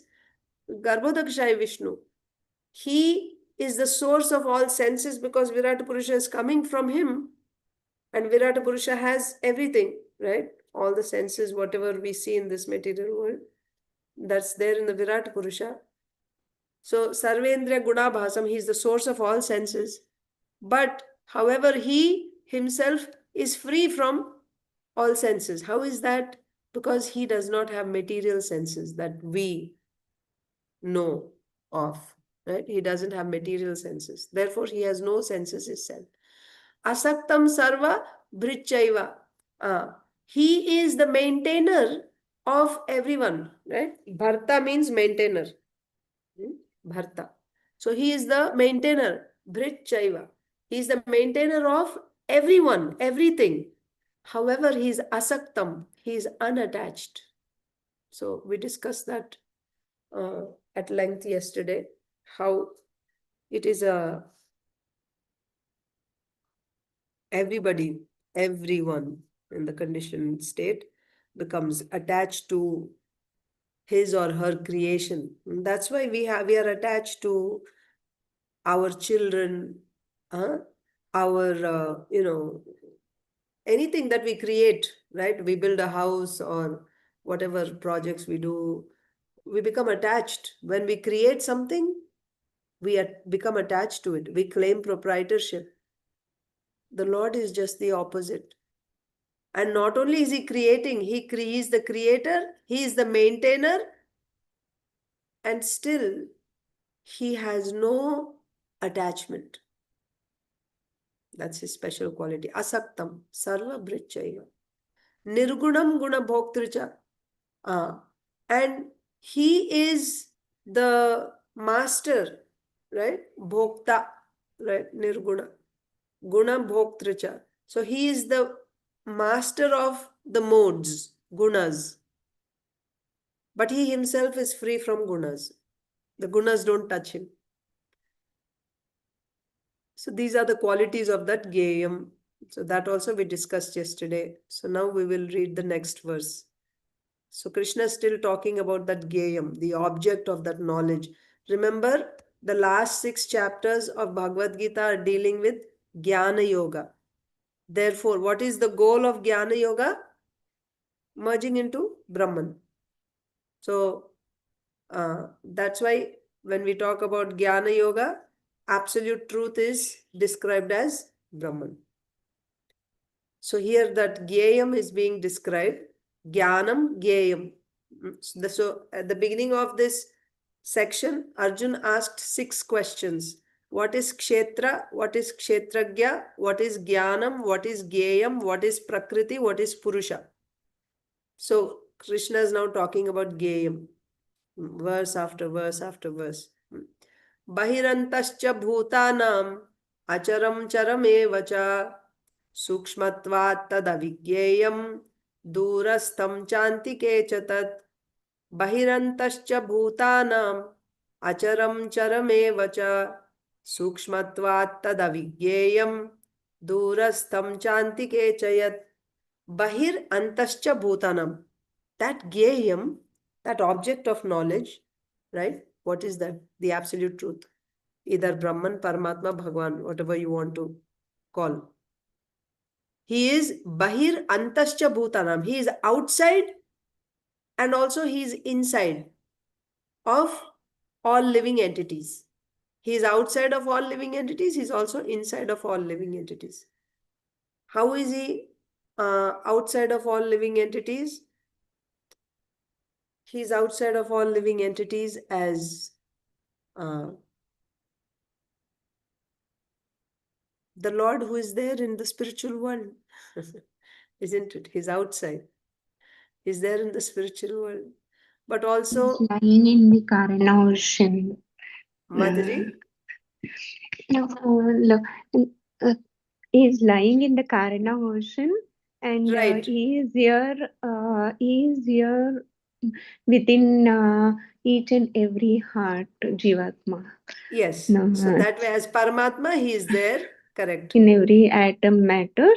Garbhodakshaya Vishnu. He is the source of all senses because Virata-purusha is coming from him. And Virata-purusha has everything, right? All the senses, whatever we see in this material world, that's there in the Virata-purusha. So Sarvendriya Gunabhasam, he is the source of all senses. But however, he himself is free from all senses. How is that? Because he does not have material senses that we know of. Right? He doesn't have material senses. Therefore, he has no senses himself. Asaktam sarva brichaiva. He is the maintainer of everyone. Right? Bharta means maintainer. Bharta. So he is the maintainer. Brichaiva. He is the maintainer of everyone, everything. However, he is asaktam, he is unattached. So we discussed that at length yesterday, how it is everyone in the conditioned state becomes attached to his or her creation. And that's why we are attached to our children, our anything that we create, right? We build a house or whatever projects we do, we become attached. When we create something, we become attached to it. We claim proprietorship. The Lord is just the opposite. And not only is he creating, he is the creator, he is the maintainer, and still he has no attachment. That's his special quality. Asaktam, sarva brichaya. Nirgunam guna bhoktrucha. And he is the master, right? Bhokta, right? Nirguna. Guna bhoktrucha. So he is the master of the modes, gunas. But he himself is free from gunas. The gunas don't touch him. So these are the qualities of that geyam. So that also we discussed yesterday. So now we will read the next verse. So Krishna is still talking about that geyam, the object of that knowledge. Remember, the last 6 chapters of Bhagavad Gita are dealing with Jnana Yoga. Therefore, what is the goal of Jnana Yoga? Merging into Brahman. So that's why when we talk about Jnana Yoga, absolute truth is described as Brahman. So here that Gyayam is being described. Jnanam Gyayam. So at the beginning of this section, Arjun asked 6 questions. What is Kshetra? What is Kshetragya? What is Jnanam? What is Gyayam? What is Prakriti? What is Purusha? So Krishna is now talking about Gyayam. Verse after verse after verse. Bahirantascha bhutanam acharam charam cha सूक्ष्मत्वात् तदविज्ञेयं दूरस्थं चान्तिके च तत् बहिरन्तश्च भूतानाम् अचरं चरमेव च सूक्ष्मत्वात् तदविज्ञेयं दूरस्थं चान्तिके च यत् बहिरन्तश्च भूतानाम्. That gyeyam, that object of knowledge, right? What is that? The absolute truth. Either Brahman, Paramatma, Bhagwan, whatever you want to call. He is bahir antascha bhutanam. He is outside and also he is inside of all living entities. He is outside of all living entities. He is also inside of all living entities. How is he outside of all living entities? He is outside of all living entities as the Lord who is there in the spiritual world. Isn't it? He's outside. He's there in the spiritual world. But also... He's lying in the Karana ocean. Mataji? He's lying in the Karana ocean and Right. he is here within each and every heart, Jivatma. Yes. So that way as Paramatma, he is there. Correct. In every atom matter,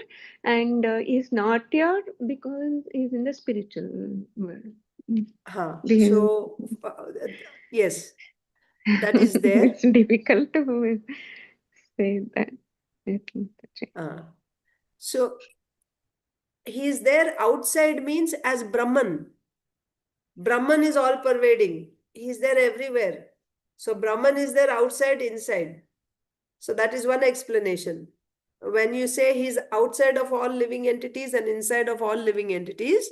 and is not here because he's in the spiritual world. So, yes, that is there. It's difficult to say that. So, he is there outside means as Brahman. Brahman is all pervading. He is there everywhere. So, Brahman is there outside, inside. So, that is one explanation. When you say he is outside of all living entities and inside of all living entities,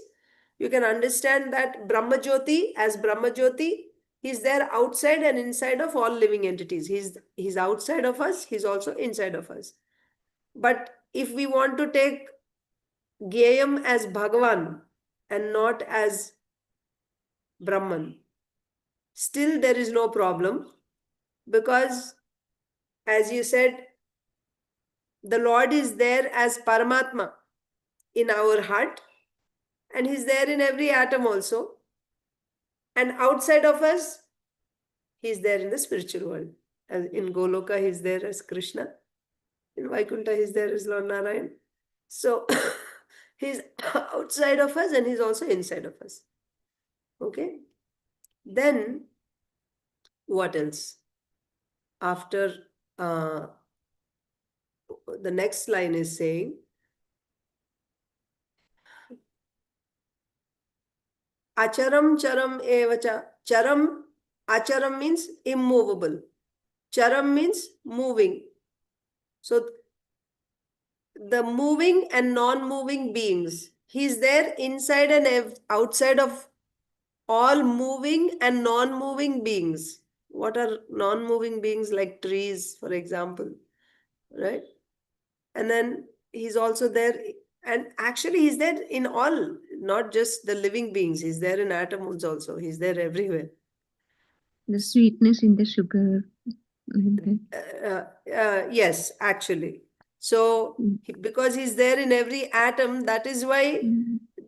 you can understand that Brahma Jyoti, as Brahma Jyoti, he's there outside and inside of all living entities. He's outside of us, he's also inside of us. But if we want to take Gyayam as Bhagavan and not as Brahman, still there is no problem, because as you said, the Lord is there as Paramatma in our heart, and he's there in every atom also. And outside of us, he's there in the spiritual world. As in Goloka, he's there as Kṛṣṇa. In Vaikuntha, he's there as Lord Nārāyaṇa. So he's outside of us and he's also inside of us. Okay? Then, what else? After the next line is saying, Acharam charam evacha. Charam, acharam means immovable. Charam means moving. So the moving and non-moving beings. He's there inside and outside of all moving and non-moving beings. What are non-moving beings? Like trees, for example, right? And then he's also there, and actually he's there in all, not just the living beings. He's there in atoms also. He's there everywhere. The sweetness in the sugar. Yes, actually. So because he's there in every atom, that is why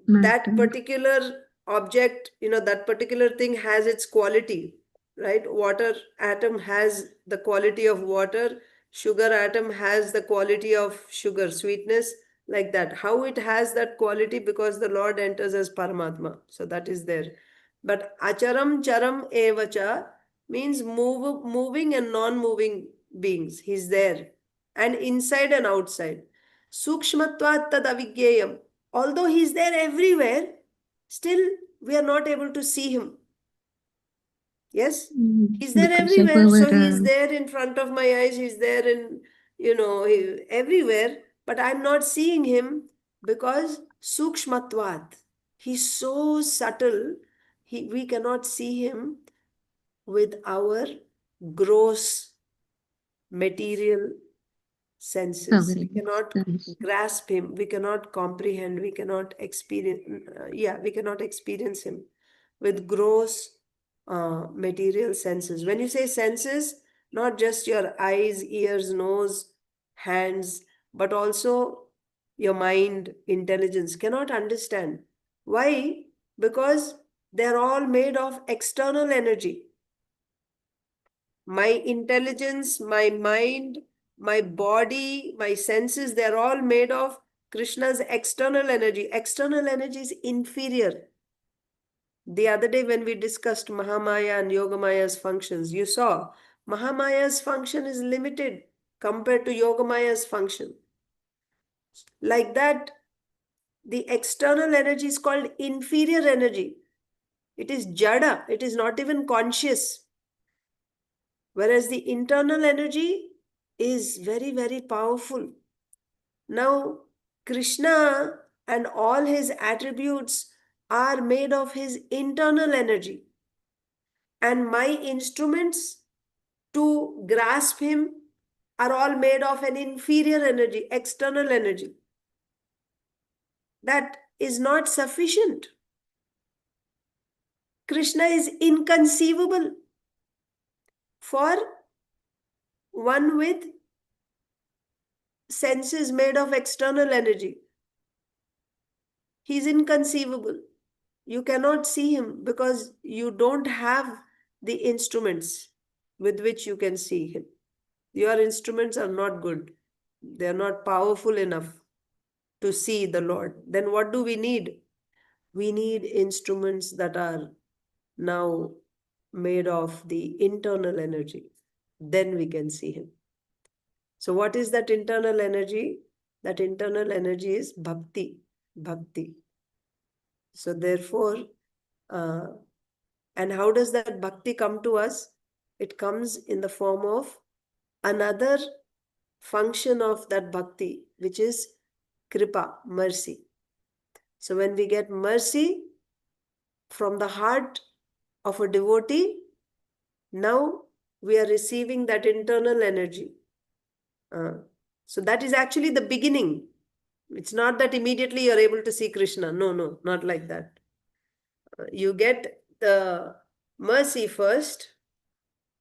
that particular object, that particular thing has its quality, right? Water atom has the quality of water. Sugar atom has the quality of sugar, sweetness, like that. How it has that quality? Because the Lord enters as Paramatma. So that is there. But acharam charam evacha means moving and non-moving beings. He's there. And inside and outside. Sukshmatvat tad avigyayam. Although he's there everywhere, still we are not able to see him. Yes? He's there everywhere. So he's there in front of my eyes. He's there in, everywhere. But I'm not seeing him because sukshmatvat. He's so subtle. We cannot see him with our gross material senses. We cannot grasp him. We cannot comprehend. We cannot experience. We cannot experience him with gross material senses. When you say senses, not just your eyes, ears, nose, hands, but also your mind, intelligence cannot understand. Why? Because they're all made of external energy. My intelligence, my mind, my body, my senses, they're all made of Krishna's external energy. External energy is inferior. The other day when we discussed Mahamaya and Yogamaya's functions, you saw Mahamaya's function is limited compared to Yogamaya's function. Like that, the external energy is called inferior energy. It is jada. It is not even conscious. Whereas the internal energy is very, very powerful. Now, Kṛṣṇa and all his attributes are made of his internal energy. And my instruments to grasp him are all made of an inferior energy, external energy. That is not sufficient. Kṛṣṇa is inconceivable for one with senses made of external energy. He's inconceivable. You cannot see him because you don't have the instruments with which you can see him. Your instruments are not good. They are not powerful enough to see the Lord. Then what do we need? We need instruments that are now made of the internal energy. Then we can see him. So what is that internal energy? That internal energy is bhakti. Bhakti. So therefore, and how does that bhakti come to us? It comes in the form of another function of that bhakti, which is kripa, mercy. So when we get mercy from the heart of a devotee, now we are receiving that internal energy. So that is actually the beginning. It's not that immediately you're able to see Kṛṣṇa. No, not like that. You get the mercy first,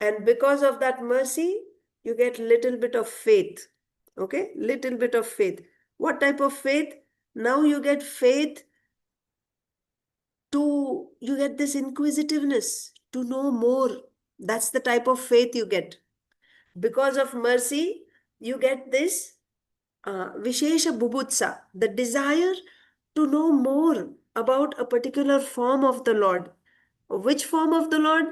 and because of that mercy, you get little bit of faith. Okay? Little bit of faith. What type of faith? Now you get faith you get this inquisitiveness to know more. That's the type of faith you get. Because of mercy, you get this vishesha bubutsa, the desire to know more about a particular form of the Lord. Which form of the Lord?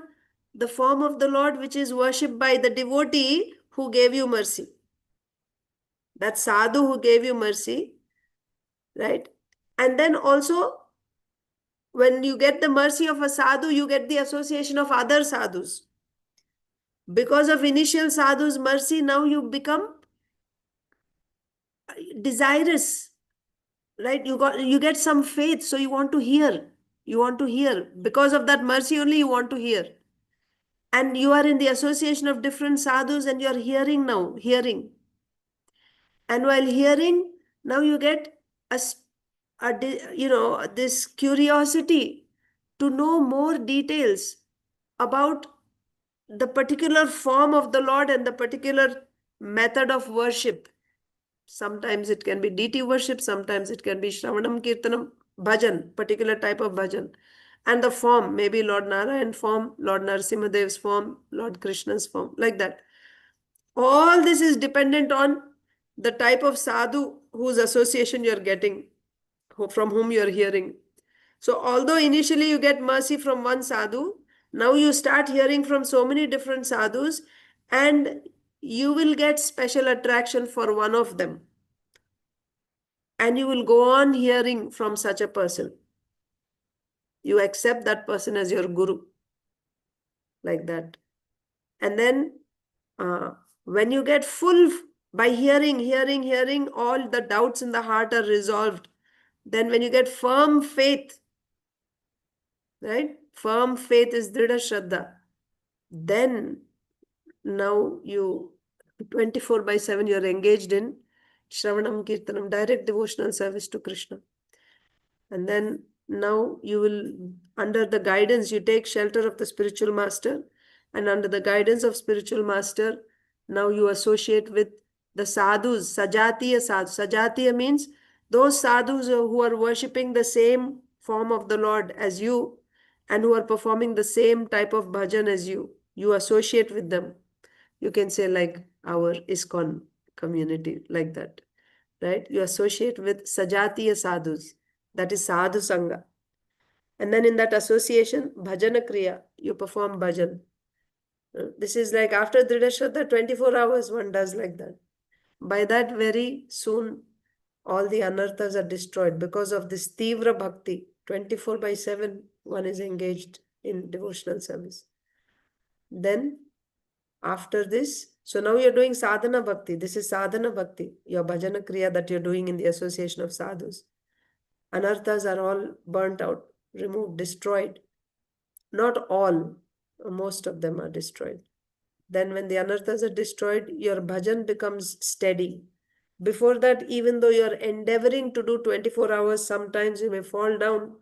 The form of the Lord which is worshipped by the devotee who gave you mercy. That sadhu who gave you mercy, right? And then also, when you get the mercy of a sadhu, you get the association of other sadhus. Because of initial sadhu's mercy, now you become desirous, right? You get some faith, so you want to hear. You want to hear. Because of that mercy only, you want to hear. And you are in the association of different sadhus, and you are hearing now, hearing. And while hearing, now you get this curiosity to know more details about the particular form of the Lord and the particular method of worship. Sometimes it can be deity worship, sometimes it can be Shravanam, Kirtanam, Bhajan, particular type of bhajan. And the form, maybe Lord Nārāyaṇa form, Lord Narasimhadev's form, Lord Krishna's form, like that. All this is dependent on the type of sadhu whose association you're getting, from whom you're hearing. So although initially you get mercy from one sadhu, now you start hearing from so many different sadhus, and you will get special attraction for one of them. And you will go on hearing from such a person. You accept that person as your guru, like that. And then when you get full, by hearing, all the doubts in the heart are resolved. Then when you get firm faith, right? Firm faith is dridha shraddha. Then now you 24/7 you're engaged in Shravanam Kirtanam, direct devotional service to Krishna. And then now you will, under the guidance, you take shelter of the spiritual master, and under the guidance of spiritual master, now you associate with the sadhus, sajatiya sadhus. Sajatiya means those sadhus who are worshipping the same form of the Lord as you and who are performing the same type of bhajan as you. You associate with them. You can say like our ISKCON community, like that, right? You associate with sajatiya sadhus. That is sadhu sangha. And then in that association, bhajana kriya, you perform bhajan. This is like after Dridha Shraddha, 24 hours one does like that. By that very soon, all the anarthas are destroyed because of this tīvra bhakti. 24/7, one is engaged in devotional service. Then after this, so now you're doing sadhana bhakti. This is sadhana bhakti, your bhajana kriya that you're doing in the association of sadhus. Anarthas are all burnt out, removed, destroyed. Not all, most of them are destroyed. Then when the anarthas are destroyed, your bhajan becomes steady. Before that, even though you're endeavoring to do 24 hours, sometimes you may fall down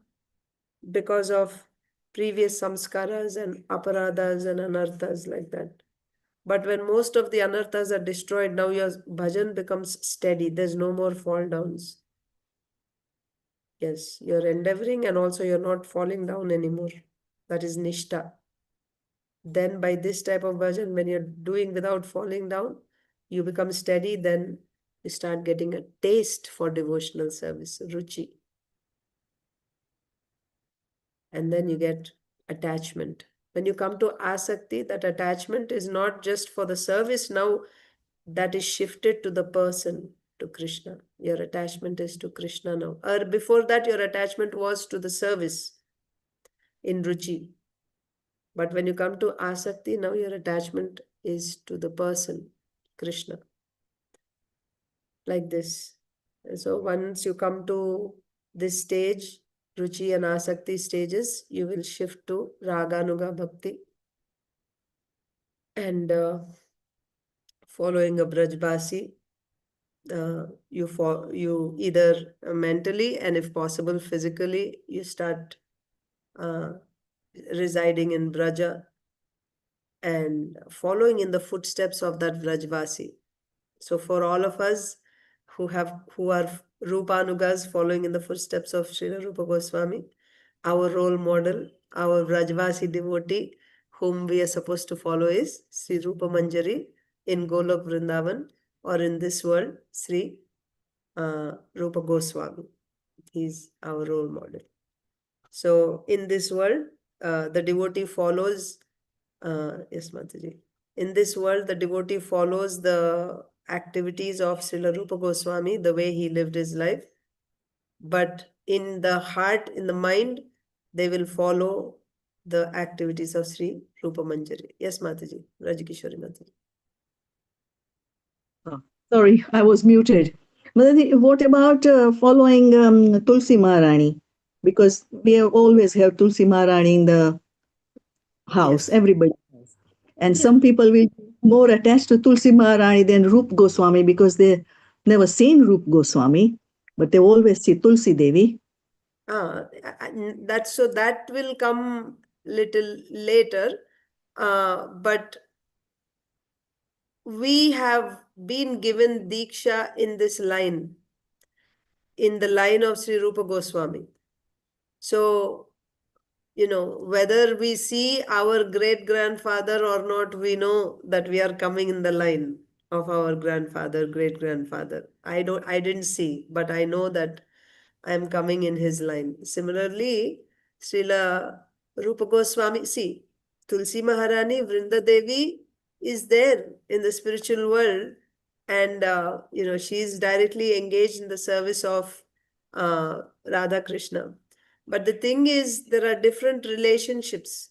because of previous samskaras and aparadhas and anarthas, like that. But when most of the anarthas are destroyed, now your bhajan becomes steady. There's no more fall downs. Yes, you're endeavoring and also you're not falling down anymore. That is nishtha. Then by this type of bhajan, when you're doing without falling down, you become steady, then you start getting a taste for devotional service, ruchi. And then you get attachment. When you come to asakti, that attachment is not just for the service. Now that is shifted to the person, to Krishna. Your attachment is to Krishna now. Or before that, your attachment was to the service in ruchi. But when you come to asakti, now your attachment is to the person, Krishna. Like this. And so once you come to this stage, ruchi and asakti stages, you will shift to raganuga bhakti. And following a brajbasi, you either mentally and if possible physically, you start residing in Braja and following in the footsteps of that Vrajvasi. So for all of us who are Rupanugas following in the footsteps of Srila Rupa Goswami, our role model, our Vrajvasi devotee, whom we are supposed to follow is Sri Rupa Manjari in Golok Vrindavan, or in this world, Sri Rupa Goswami. He's our role model. So in this world, the devotee follows, yes, Mataji. In this world, the devotee follows the activities of Srila Rupa Goswami, the way he lived his life. But in the heart, in the mind, they will follow the activities of Sri Rupa Manjari. Yes, Mataji. Rajakishwari Mataji. Oh, sorry, I was muted. Mataji, what about following Tulsi Maharani? Because we have always have Tulsi Maharani in the house, Yes. everybody has. And Yeah. some people will be more attached to Tulsi Maharani than Rup Goswami because they never seen Rup Goswami, but they always see Tulsi Devi. That's so that will come little later, but we have been given Diksha in this line, in the line of Sri Rupa Goswami. So, whether we see our great-grandfather or not, we know that we are coming in the line of our grandfather, great-grandfather. I didn't see, but I know that I am coming in his line. Similarly, Srila Rupa Goswami, see, Tulsi Maharani, Vrinda Devi is there in the spiritual world, and she is directly engaged in the service of Radha Krishna. But the thing is, there are different relationships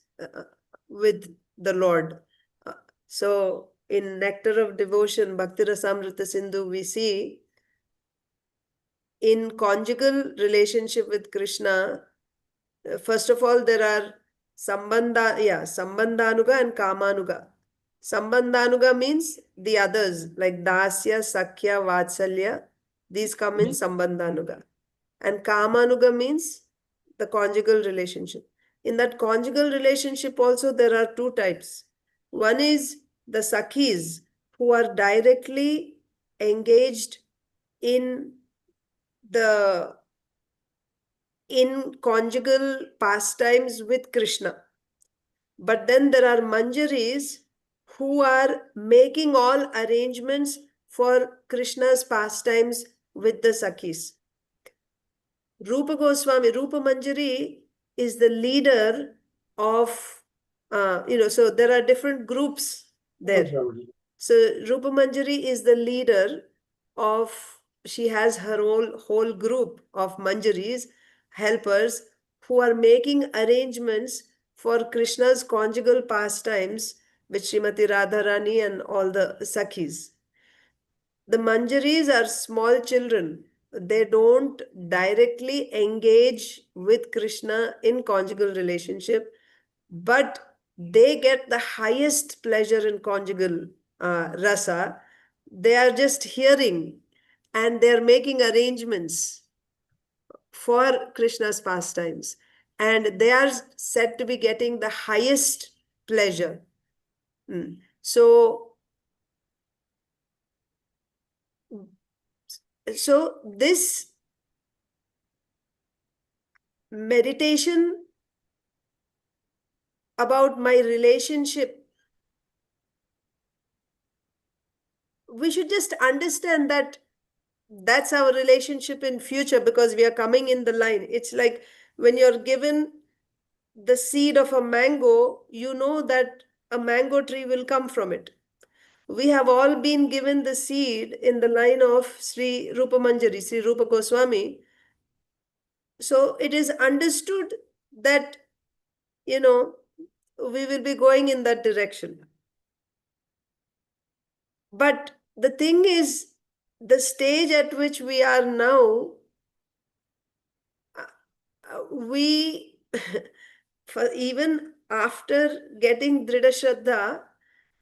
with the Lord. So in Nectar of Devotion, Bhakti Rasamrita Sindhu, we see in conjugal relationship with Krishna, first of all, there are Sambandhanuga and Kamanuga. Sambandhanuga means the others, like Dasya, Sakhya, Vatsalya. These come in Sambandhanuga. And Kamanuga means the conjugal relationship. In that conjugal relationship also, there are two types. One is the Sakhis, who are directly engaged in conjugal pastimes with Krishna. But then there are Manjaris who are making all arrangements for Krishna's pastimes with the Sakhis. Rupa Goswami, Rupa Manjari is the leader of, so there are different groups there. So Rupa Manjari is the leader of, she has her whole group of Manjaris, helpers, who are making arrangements for Krishna's conjugal pastimes with Srimati Radharani and all the Sakhis. The Manjaris are small children. They don't directly engage with Krishna in conjugal relationship, but they get the highest pleasure in conjugal rasa. They are just hearing and they are making arrangements for Krishna's pastimes. And they are said to be getting the highest pleasure. So this meditation about my relationship, we should just understand that that's our relationship in future, because we are coming in the line. It's like when you're given the seed of a mango, you know that a mango tree will come from it. We have all been given the seed in the line of Sri Rupa Manjari, Sri Rupa Goswami. So it is understood that, we will be going in that direction. But the thing is, the stage at which we are now, we, for even after getting Dhrida Shraddha,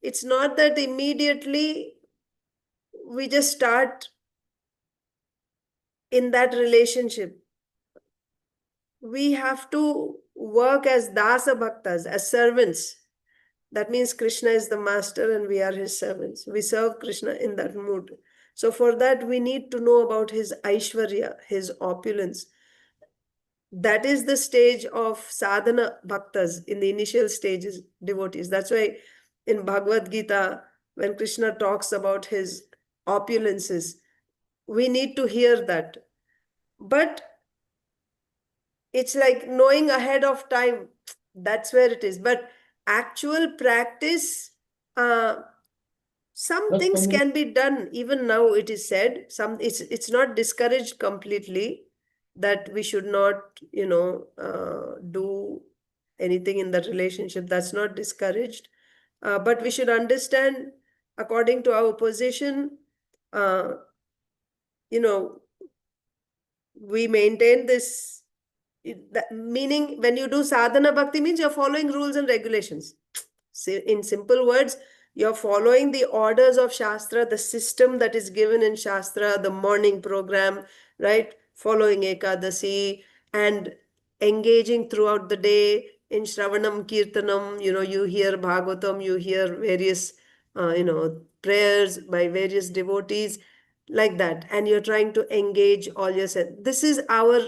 it's not that immediately we just start in that relationship. We have to work as dasa bhaktas, as servants. That means Krishna is the master and we are his servants. We serve Krishna in that mood. So for that, we need to know about his Aishwarya, his opulence. That is the stage of sadhana bhaktas, in the initial stages, devotees. That's why in Bhagavad Gita, when Krishna talks about his opulences, we need to hear that. But it's like knowing ahead of time. That's where it is. But actual practice, some things can be done. Even now it is said, it's not discouraged completely that we should not, do anything in that relationship. That's not discouraged. But we should understand, according to our position, we maintain this. Meaning, when you do sadhana bhakti, means you're following rules and regulations. In simple words, you're following the orders of Shastra, the system that is given in Shastra, the morning program, right? Following Ekadasi and engaging throughout the day in Shravanam, Kirtanam, you hear Bhagavatam, you hear various, prayers by various devotees, like that. And you're trying to engage all yourself. This is our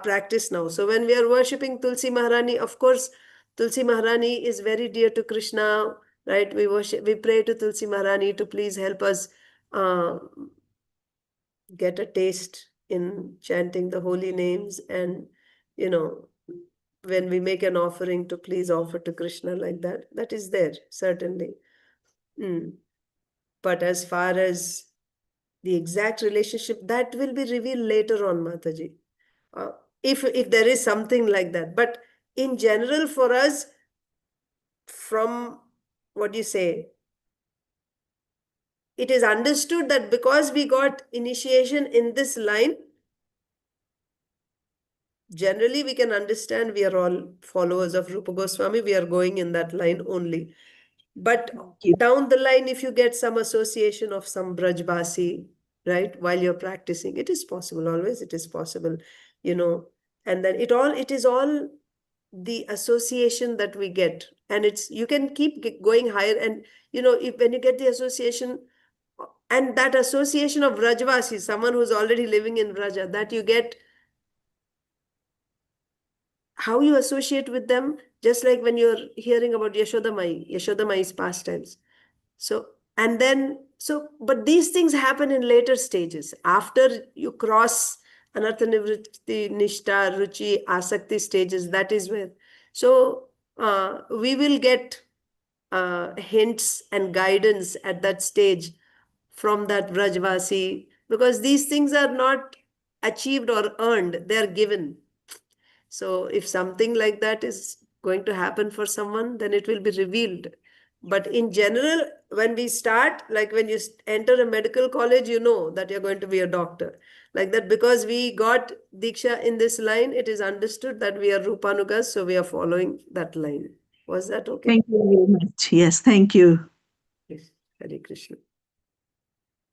practice now. So when we are worshipping Tulsi Maharani, of course, Tulsi Maharani is very dear to Krishna, right? We pray to Tulsi Maharani to please help us get a taste in chanting the holy names. And, when we make an offering, to please offer to Krishna, like that. That is there, certainly. But as far as the exact relationship, that will be revealed later on, Mataji. If there is something like that. But in general, for us, from what you say, it is understood that because we got initiation in this line, generally we can understand we are all followers of Rupa Goswami. We are going in that line only. But down the line, if you get some association of some Brajbasi, right, while you're practicing, it is possible. Always it is possible, and then it is all the association that we get. And you can keep going higher. And, when you get the association, and that association of Brajvasi, someone who's already living in Braja, that you get, how you associate with them, just like when you're hearing about Yaśodā Mai's pastimes. But these things happen in later stages. After you cross anartha nivritti, nishta, ruchi, asakti stages, that is where. So we will get hints and guidance at that stage from that Brajvasi, because these things are not achieved or earned, they are given. So if something like that is going to happen for someone, then it will be revealed. But in general, when we start, like when you enter a medical college, you know that you're going to be a doctor. Like that, because we got Diksha in this line, it is understood that we are Rupanugas, so we are following that line. Was that okay? Thank you very much. Yes, thank you. Yes. Hare Krishna.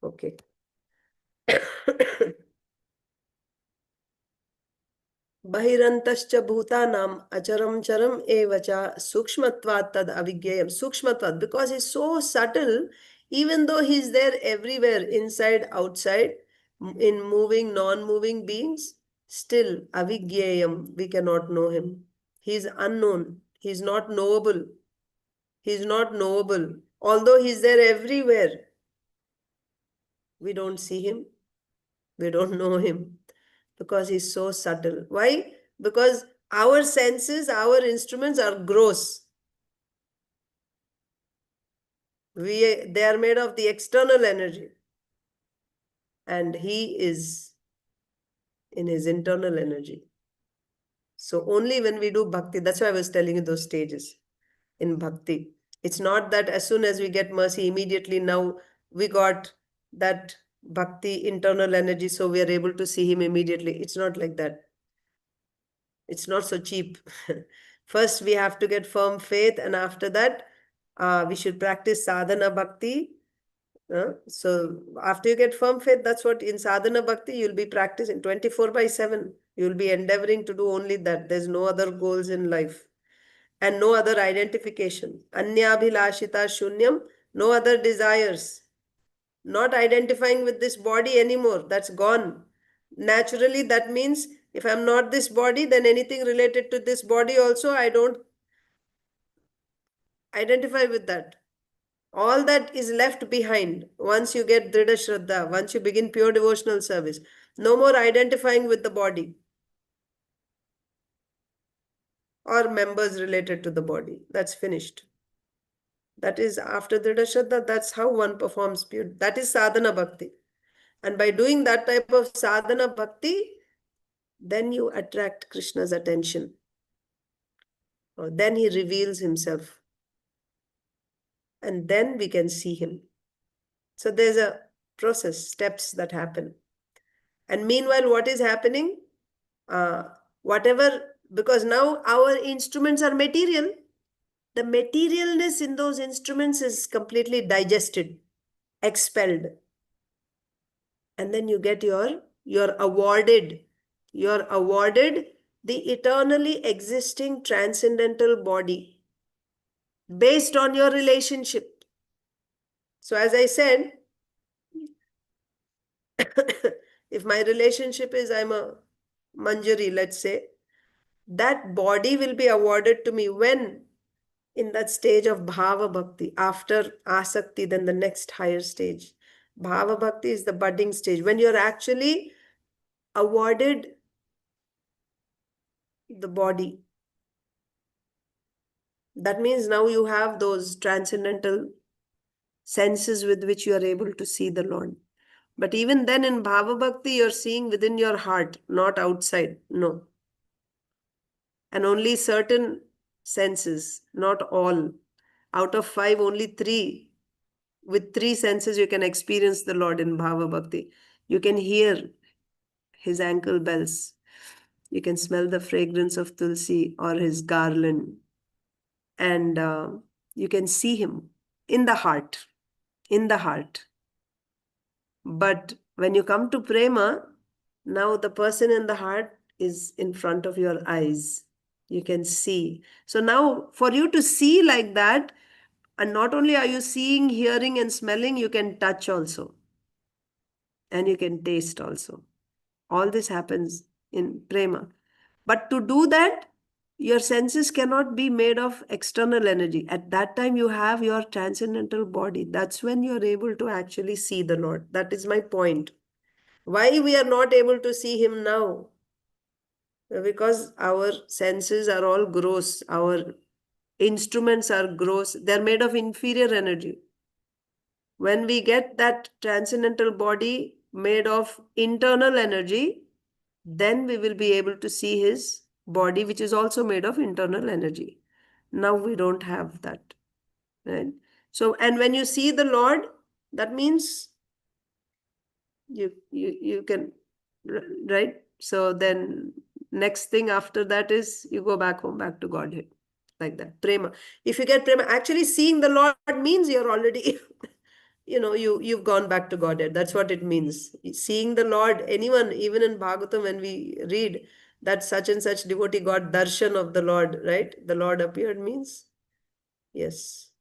Okay. Bahirantascha bhutanam acharam charam evacha sukshmatvat tad avigyayam. Sukshmatvat, because he's so subtle, even though he's there everywhere, inside, outside, in moving, non-moving beings, still avigyayam, we cannot know him. He's unknown. He's not knowable. He's not knowable. Although he's there everywhere, we don't see him. We don't know him. Because he's so subtle. Why? Because our senses, our instruments are gross. They are made of the external energy. And he is in his internal energy. So only when we do bhakti, that's why I was telling you those stages in bhakti. It's not that as soon as we get mercy, immediately now we got that bhakti internal energy, so we are able to see him immediately. It's not like that. It's not so cheap. First, we have to get firm faith, and after that, we should practice sadhana bhakti. So after you get firm faith, that's what in sadhana bhakti, you'll be practicing 24/7. You'll be endeavoring to do only that. There's no other goals in life and no other identification. Anyabhilashita shunyam, no other desires. Not identifying with this body anymore. That's gone. Naturally, that means if I'm not this body, then anything related to this body also, I don't identify with that. All that is left behind once you get Dhrida Shraddha, once you begin pure devotional service. No more identifying with the body or members related to the body. That's finished. That is after Dhrida Shraddha, that's how one performs pure. That is sadhana bhakti. And by doing that type of sadhana bhakti, then you attract Krishna's attention. Or then he reveals himself. And then we can see him. So there's a process, steps that happen. And meanwhile, what is happening? Because now our instruments are material, the materialness in those instruments is completely digested, expelled. And then you get you're awarded the eternally existing transcendental body based on your relationship. So as I said, if my relationship is I'm a Manjari, let's say, that body will be awarded to me when? In that stage of bhava bhakti, after asakti, then the next higher stage. Bhava bhakti is the budding stage, when you're actually awarded the body. That means now you have those transcendental senses with which you are able to see the Lord. But even then in bhava bhakti, you're seeing within your heart, not outside. No. And only certain senses, not all. Out of 5, only 3. With 3 senses, you can experience the Lord in bhava bhakti. You can hear his ankle bells. You can smell the fragrance of tulsi or his garland. And you can see him in the heart. In the heart. But when you come to prema, now the person in the heart is in front of your eyes. You can see. So now for you to see like that, and not only are you seeing, hearing and smelling, you can touch also. And you can taste also. All this happens in prema. But to do that, your senses cannot be made of external energy. At that time, you have your transcendental body. That's when you're able to actually see the Lord. That is my point. Why we are not able to see him now? Because our senses are all gross. Our instruments are gross. They're made of inferior energy. When we get that transcendental body made of internal energy, then we will be able to see his body, which is also made of internal energy. Now we don't have that. Right? So, and when you see the Lord, that means you can, right? So then next thing after that is you go back home, back to Godhead. Like that. Prema. If you get prema, actually seeing the Lord means you're already you've gone back to Godhead. That's what it means. Seeing the Lord, anyone, even in Bhagavatam, when we read that such and such devotee got darshan of the Lord, right? The Lord appeared means, yes.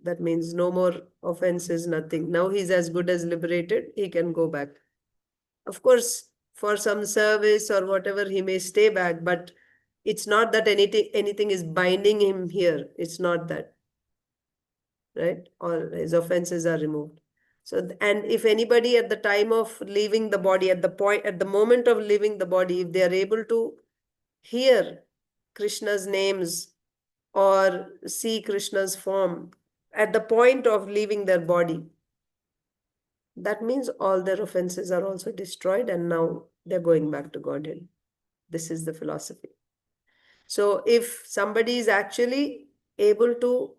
That means no more offenses, nothing. Now he's as good as liberated. He can go back. Of course, for some service or whatever, he may stay back, but it's not that anything is binding him here. It's not that. Right? Or his offenses are removed. So, and if anybody at the time of leaving the body, at the moment of leaving the body, if they are able to hear Krishna's names or see Krishna's form at the point of leaving their body, that means all their offenses are also destroyed and now they're going back to Godhead. This is the philosophy. So if somebody is actually able to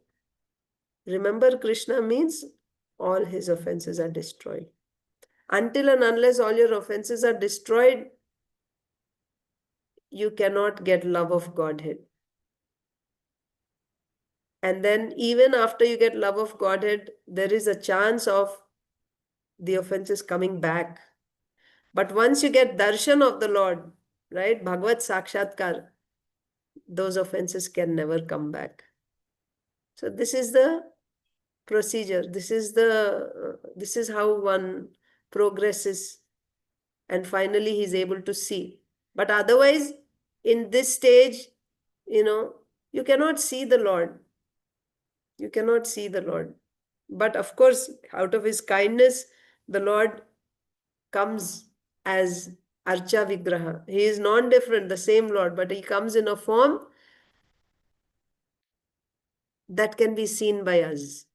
remember Krishna, means all his offenses are destroyed. Until and unless all your offenses are destroyed, you cannot get love of Godhead. And then even after you get love of Godhead, there is a chance of the offenses coming back. But once you get darshan of the Lord, right, Bhagavad Sakshatkar, those offenses can never come back. So this is the procedure. This is how one progresses, and finally he's able to see. But otherwise, in this stage, you cannot see the Lord. You cannot see the Lord. But of course, out of his kindness, the Lord comes as Archa Vigraha. He is non-different, the same Lord, but he comes in a form that can be seen by us.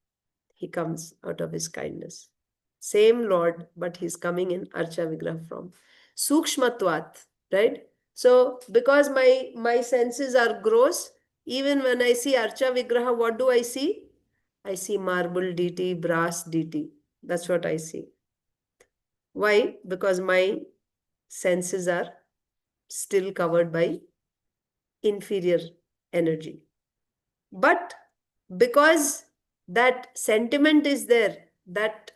He comes out of his kindness. Same Lord, but he's coming in Archa Vigraha form. Sukshmatvat, right? So, because my senses are gross, even when I see Archa Vigraha, what do I see? I see marble deity, brass deity. That's what I see. Why? Because my senses are still covered by inferior energy. But because that sentiment is there, that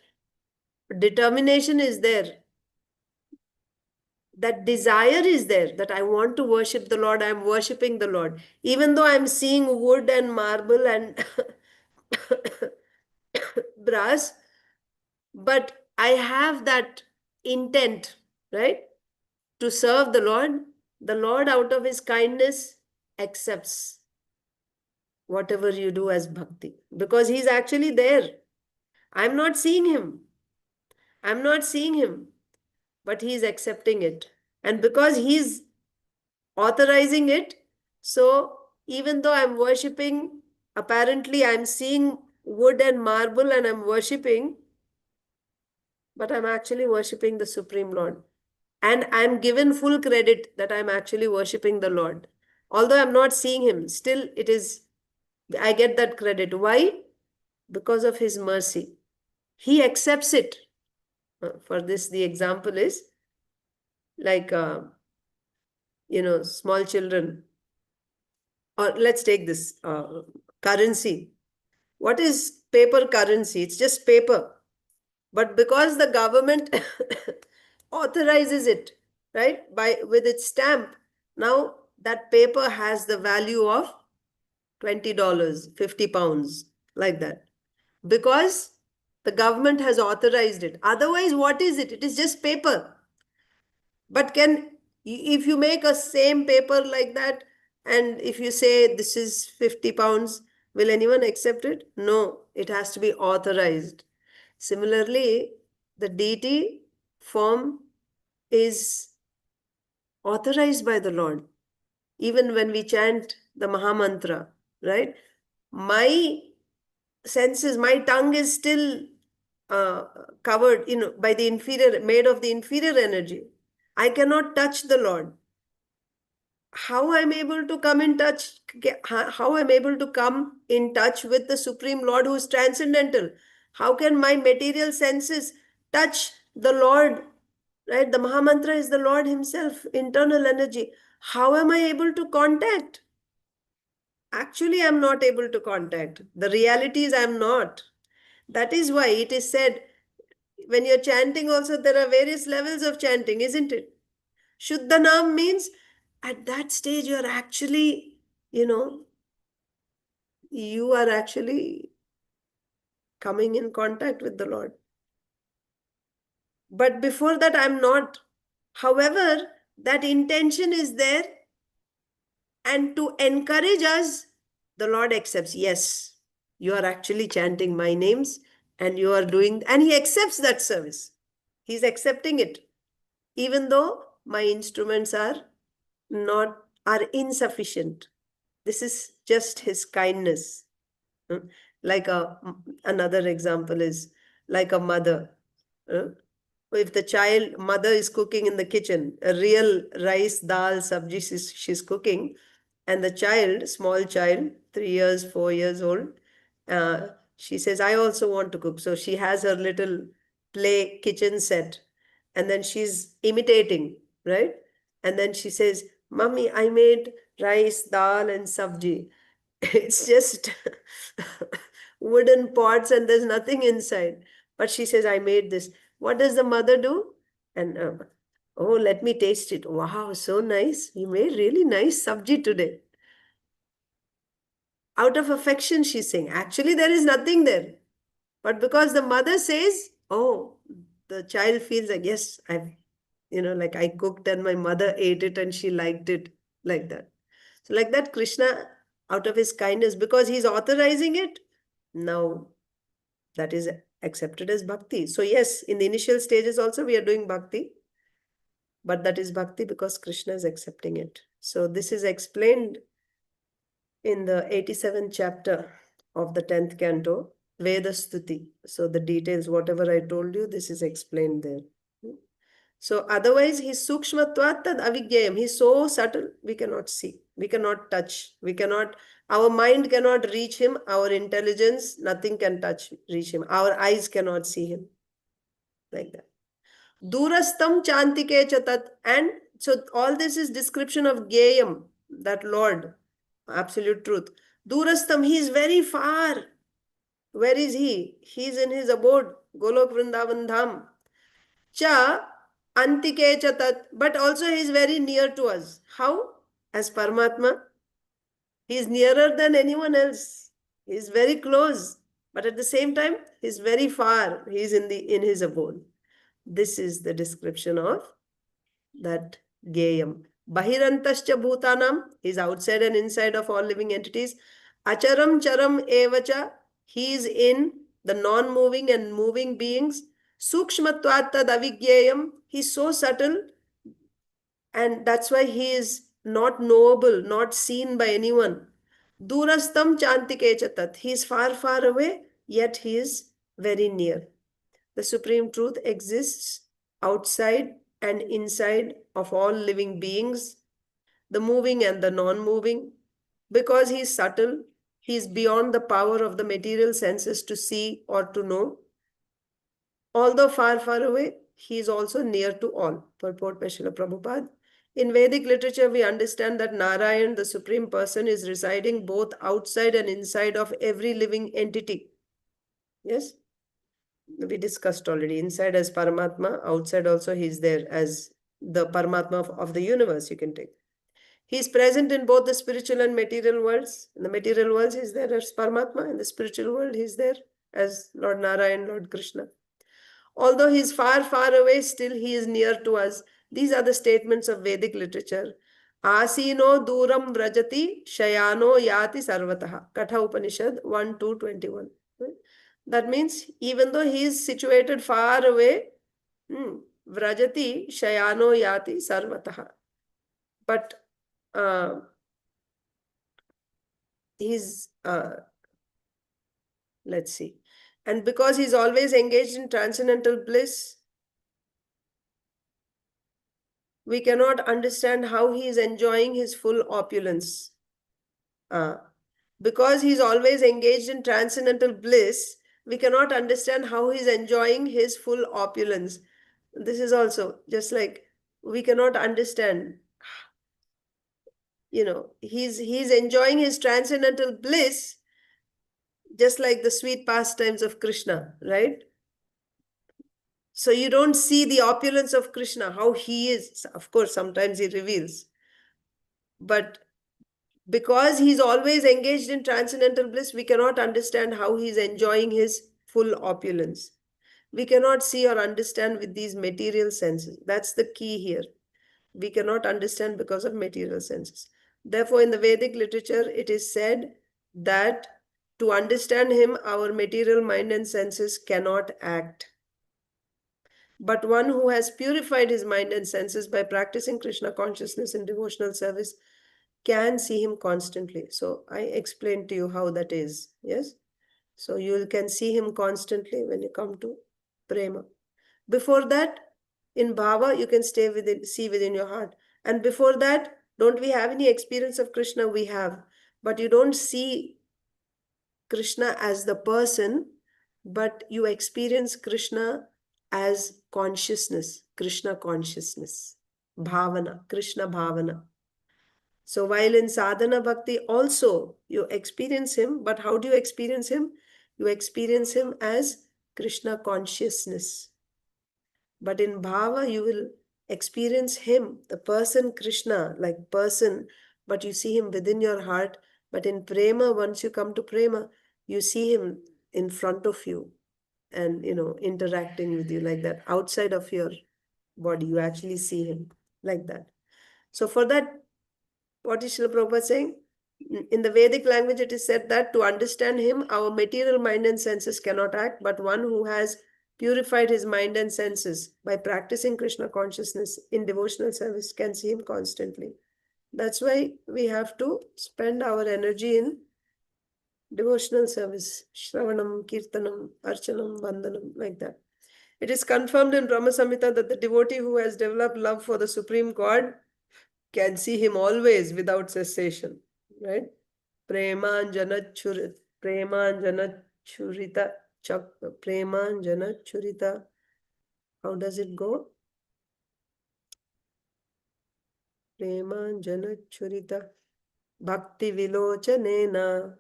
determination is there, that desire is there, that I want to worship the Lord, I'm worshipping the Lord. Even though I'm seeing wood and marble and brass, but I have that intent, right, to serve the Lord out of his kindness accepts whatever you do as bhakti, because he's actually there. I'm not seeing him. I'm not seeing him, but he's accepting it. And because he's authorizing it, so even though I'm worshipping, apparently I'm seeing wood and marble and I'm worshipping, but I'm actually worshipping the Supreme Lord. And I'm given full credit that I'm actually worshipping the Lord. Although I'm not seeing him, still I get that credit. Why? Because of his mercy. He accepts it. For this, the example is like, small children. Or let's take this currency. What is paper currency? It's just paper. But because the government authorizes it, right, with its stamp, now that paper has the value of $20, 50 pounds, like that. Because the government has authorized it. Otherwise, what is it? It is just paper. But if you make a same paper like that, and if you say this is 50 pounds, will anyone accept it? No, it has to be authorized. Similarly, the deity form is authorized by the Lord. Even when we chant the Maha Mantra, right? My senses, my tongue is still covered, by the inferior, made of the inferior energy. I cannot touch the Lord. How I'm able to come in touch, how I'm able to come in touch with the Supreme Lord who is transcendental? How can my material senses touch the Lord, right? The Maha Mantra is the Lord himself, internal energy. How am I able to contact? Actually, I'm not able to contact. The reality is I'm not. That is why it is said, when you're chanting also, there are various levels of chanting, isn't it? Shuddhanam means at that stage you're actually, you are actually coming in contact with the Lord. But before that, I'm not. However, that intention is there, and to encourage us, the Lord accepts. Yes, you are actually chanting my names and you are doing, and he accepts that service. He's accepting it. Even though my instruments are insufficient. This is just his kindness. Like another example is like a mother. If the mother is cooking in the kitchen, a real rice, dal, sabji she's cooking, and the small child, 3 years, 4 years old, she says, I also want to cook. So she has her little play kitchen set, and then she's imitating, right? And then she says, Mommy, I made rice, dal, and sabji. It's just wooden pots and there's nothing inside. But she says, I made this. What does the mother do? And, oh, let me taste it. Wow, so nice. You made really nice sabji today. Out of affection, she's saying. Actually, there is nothing there. But because the mother says, oh, the child feels like, yes, I've, like I cooked and my mother ate it and she liked it, like that. So like that, Kṛṣṇa, out of his kindness, because he's authorizing it, now that is accepted as bhakti. So yes, in the initial stages also we are doing bhakti, but that is bhakti because Kṛṣṇa is accepting it. So this is explained in the 87th chapter of the 10th canto, Veda Stuti. So the details, whatever I told you, this is explained there. So otherwise, his sukshmatvat tad avigyayam. He's so subtle, we cannot see, we cannot touch, our mind cannot reach him, our intelligence, nothing can reach him, our eyes cannot see him. Like that. Durastam chantike chatat. And so all this is description of Gayam, that Lord, absolute truth. Durastam, he is very far. Where is he? He is in his abode, Golok Vrindavan Dham. Cha antike chatat, but also he is very near to us. How? As Paramatma, he is nearer than anyone else. He is very close, but at the same time, he is very far. He is in his abode. This is the description of that Gayam. Bahirantascha bhutanam, he is outside and inside of all living entities. Acharam charam evacha, he is in the non-moving and moving beings. Sukshmatvat tad avigyayam, he is so subtle, and that's why he is not knowable, not seen by anyone. Durastam chantike chatat, he is far, far away, yet he is very near. The Supreme Truth exists outside and inside of all living beings, the moving and the non-moving. Because he is subtle, he is beyond the power of the material senses to see or to know. Although far, far away, he is also near to all. Purport by Srila Prabhupada. In Vedic literature, we understand that Nārāyaṇa, the Supreme Person, is residing both outside and inside of every living entity. Yes? We discussed already. Inside as Paramatma, outside also he is there as the Paramatma of the universe, you can take. He is present in both the spiritual and material worlds. In the material worlds, he is there as Paramatma. In the spiritual world, he is there as Lord Nārāyaṇa, Lord Kṛṣṇa. Although he is far, far away, still he is near to us. These are the statements of Vedic literature. Asino duram vrajati shayano yati sarvataha. Katha Upanishad 1:2:21. That means even though he is situated far away, vrajati shayano yati sarvataha. But he's, let's see. And because he's always engaged in transcendental bliss, we cannot understand how he is enjoying his full opulence. Because he's always engaged in transcendental bliss, we cannot understand how he's enjoying his full opulence. This is also just like we cannot understand. He's enjoying his transcendental bliss, just like the sweet pastimes of Kṛṣṇa, right? So you don't see the opulence of Kṛṣṇa, how he is. Of course, sometimes he reveals. But because he's always engaged in transcendental bliss, we cannot understand how he's enjoying his full opulence. We cannot see or understand with these material senses. That's the key here. We cannot understand because of material senses. Therefore, in the Vedic literature, it is said that to understand him, our material mind and senses cannot act. But one who has purified his mind and senses by practicing Kṛṣṇa consciousness in devotional service can see him constantly. So I explained to you how that is. Yes. So you can see him constantly when you come to prema. Before that, in bhava, you can see within your heart. And before that, don't we have any experience of Kṛṣṇa? We have. But you don't see Kṛṣṇa as the person, but you experience Kṛṣṇa as consciousness, Kṛṣṇa consciousness, bhavana, Kṛṣṇa bhavana. So while in sadhana bhakti also you experience him, but how do you experience him? You experience him as Kṛṣṇa consciousness. But in bhava you will experience him, the person Kṛṣṇa, like person, but you see him within your heart. But in prema, once you come to prema, you see him in front of you. and, interacting with you like that. Outside of your body, you actually see him like that. So for that, what is Srila Prabhupada saying? In the Vedic language, it is said that to understand him, our material mind and senses cannot act, but one who has purified his mind and senses by practicing Krishna consciousness in devotional service can see him constantly. That's why we have to spend our energy in devotional service, Shravanam, Kirtanam, Archanam, Vandanam, like that. It is confirmed in Brahma Samhita that the devotee who has developed love for the Supreme God can see him always without cessation, right? Premanjana churita, Premanjana churita. How does it go? Premanjana churita. Bhakti vilochanena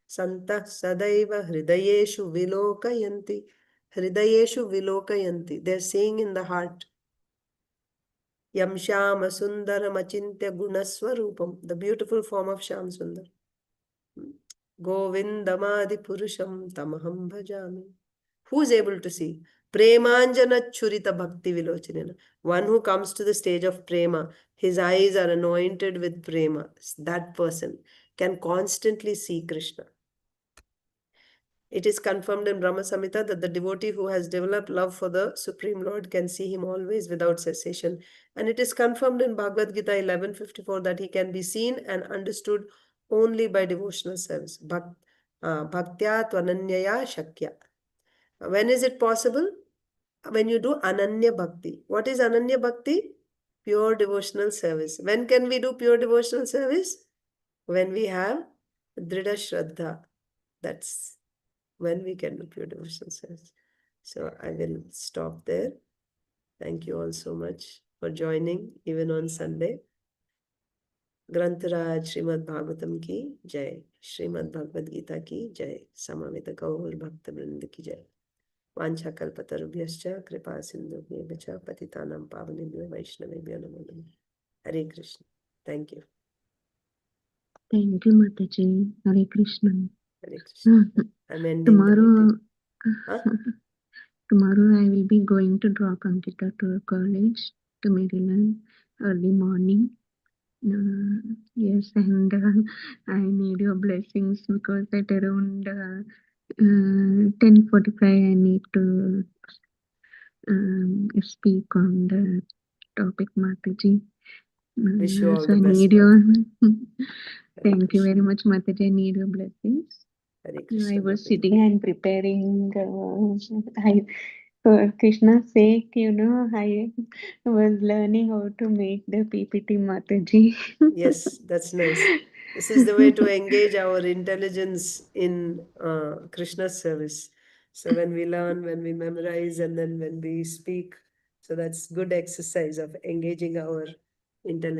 santah sadaiva hridayeshu vilokayanti. Hridayeshu vilokayanti. They're saying in the heart. Yam Shyama Sundaram Achintya Gunaswarupam, the beautiful form of Shyam Sundar. Govindamadi-puruṣam tamaham bhajami. Who is able to see? Premanjana churita bhakti vilochanena. One who comes to the stage of prema, his eyes are anointed with prema. That person can constantly see Krishna. It is confirmed in Brahma Samhita that the devotee who has developed love for the Supreme Lord can see him always without cessation. And it is confirmed in Bhagavad Gita 11:54 that he can be seen and understood only by devotional service. Bhaktya tvananyaya shakya. When is it possible? When you do ananya bhakti. What is ananya bhakti? Pure devotional service. When can we do pure devotional service? When we have dhrida shraddha. That's when we can do pure devotional service. So I will stop there. Thank you all so much for joining even on Sunday. Grantaraj Srimad Bhagavatam ki jai, Srimad Bhagavad Gita ki jai, Samavita Gaur Bhakta Vrinda ki jai. Vancha kalpatarubhyascha kripa sindhubhyascha patitanam pavanebhyo vaishnavebhyo namo namaha. Hare Krishna. Thank you. Thank you, Mataji. Hare Krishna. Hare Krishna. I'm ending the meeting. Tomorrow I will be going to drop Ankita to her college to Maryland early morning. Yes, and I need your blessings because at around 10:45 I need to speak on the topic, Mataji. Wish you all So the I best. need your Hare thank you Krishna. very much, Mataji. I need your blessings. Hare Krishna. I was Mataji. sitting and preparing. For Krishna's sake, I was learning how to make the PPT, Mataji. Yes, that's nice. This is the way to engage our intelligence in Krishna's service. So when we learn, when we memorize, and then when we speak, so that's good exercise of engaging our intelligence.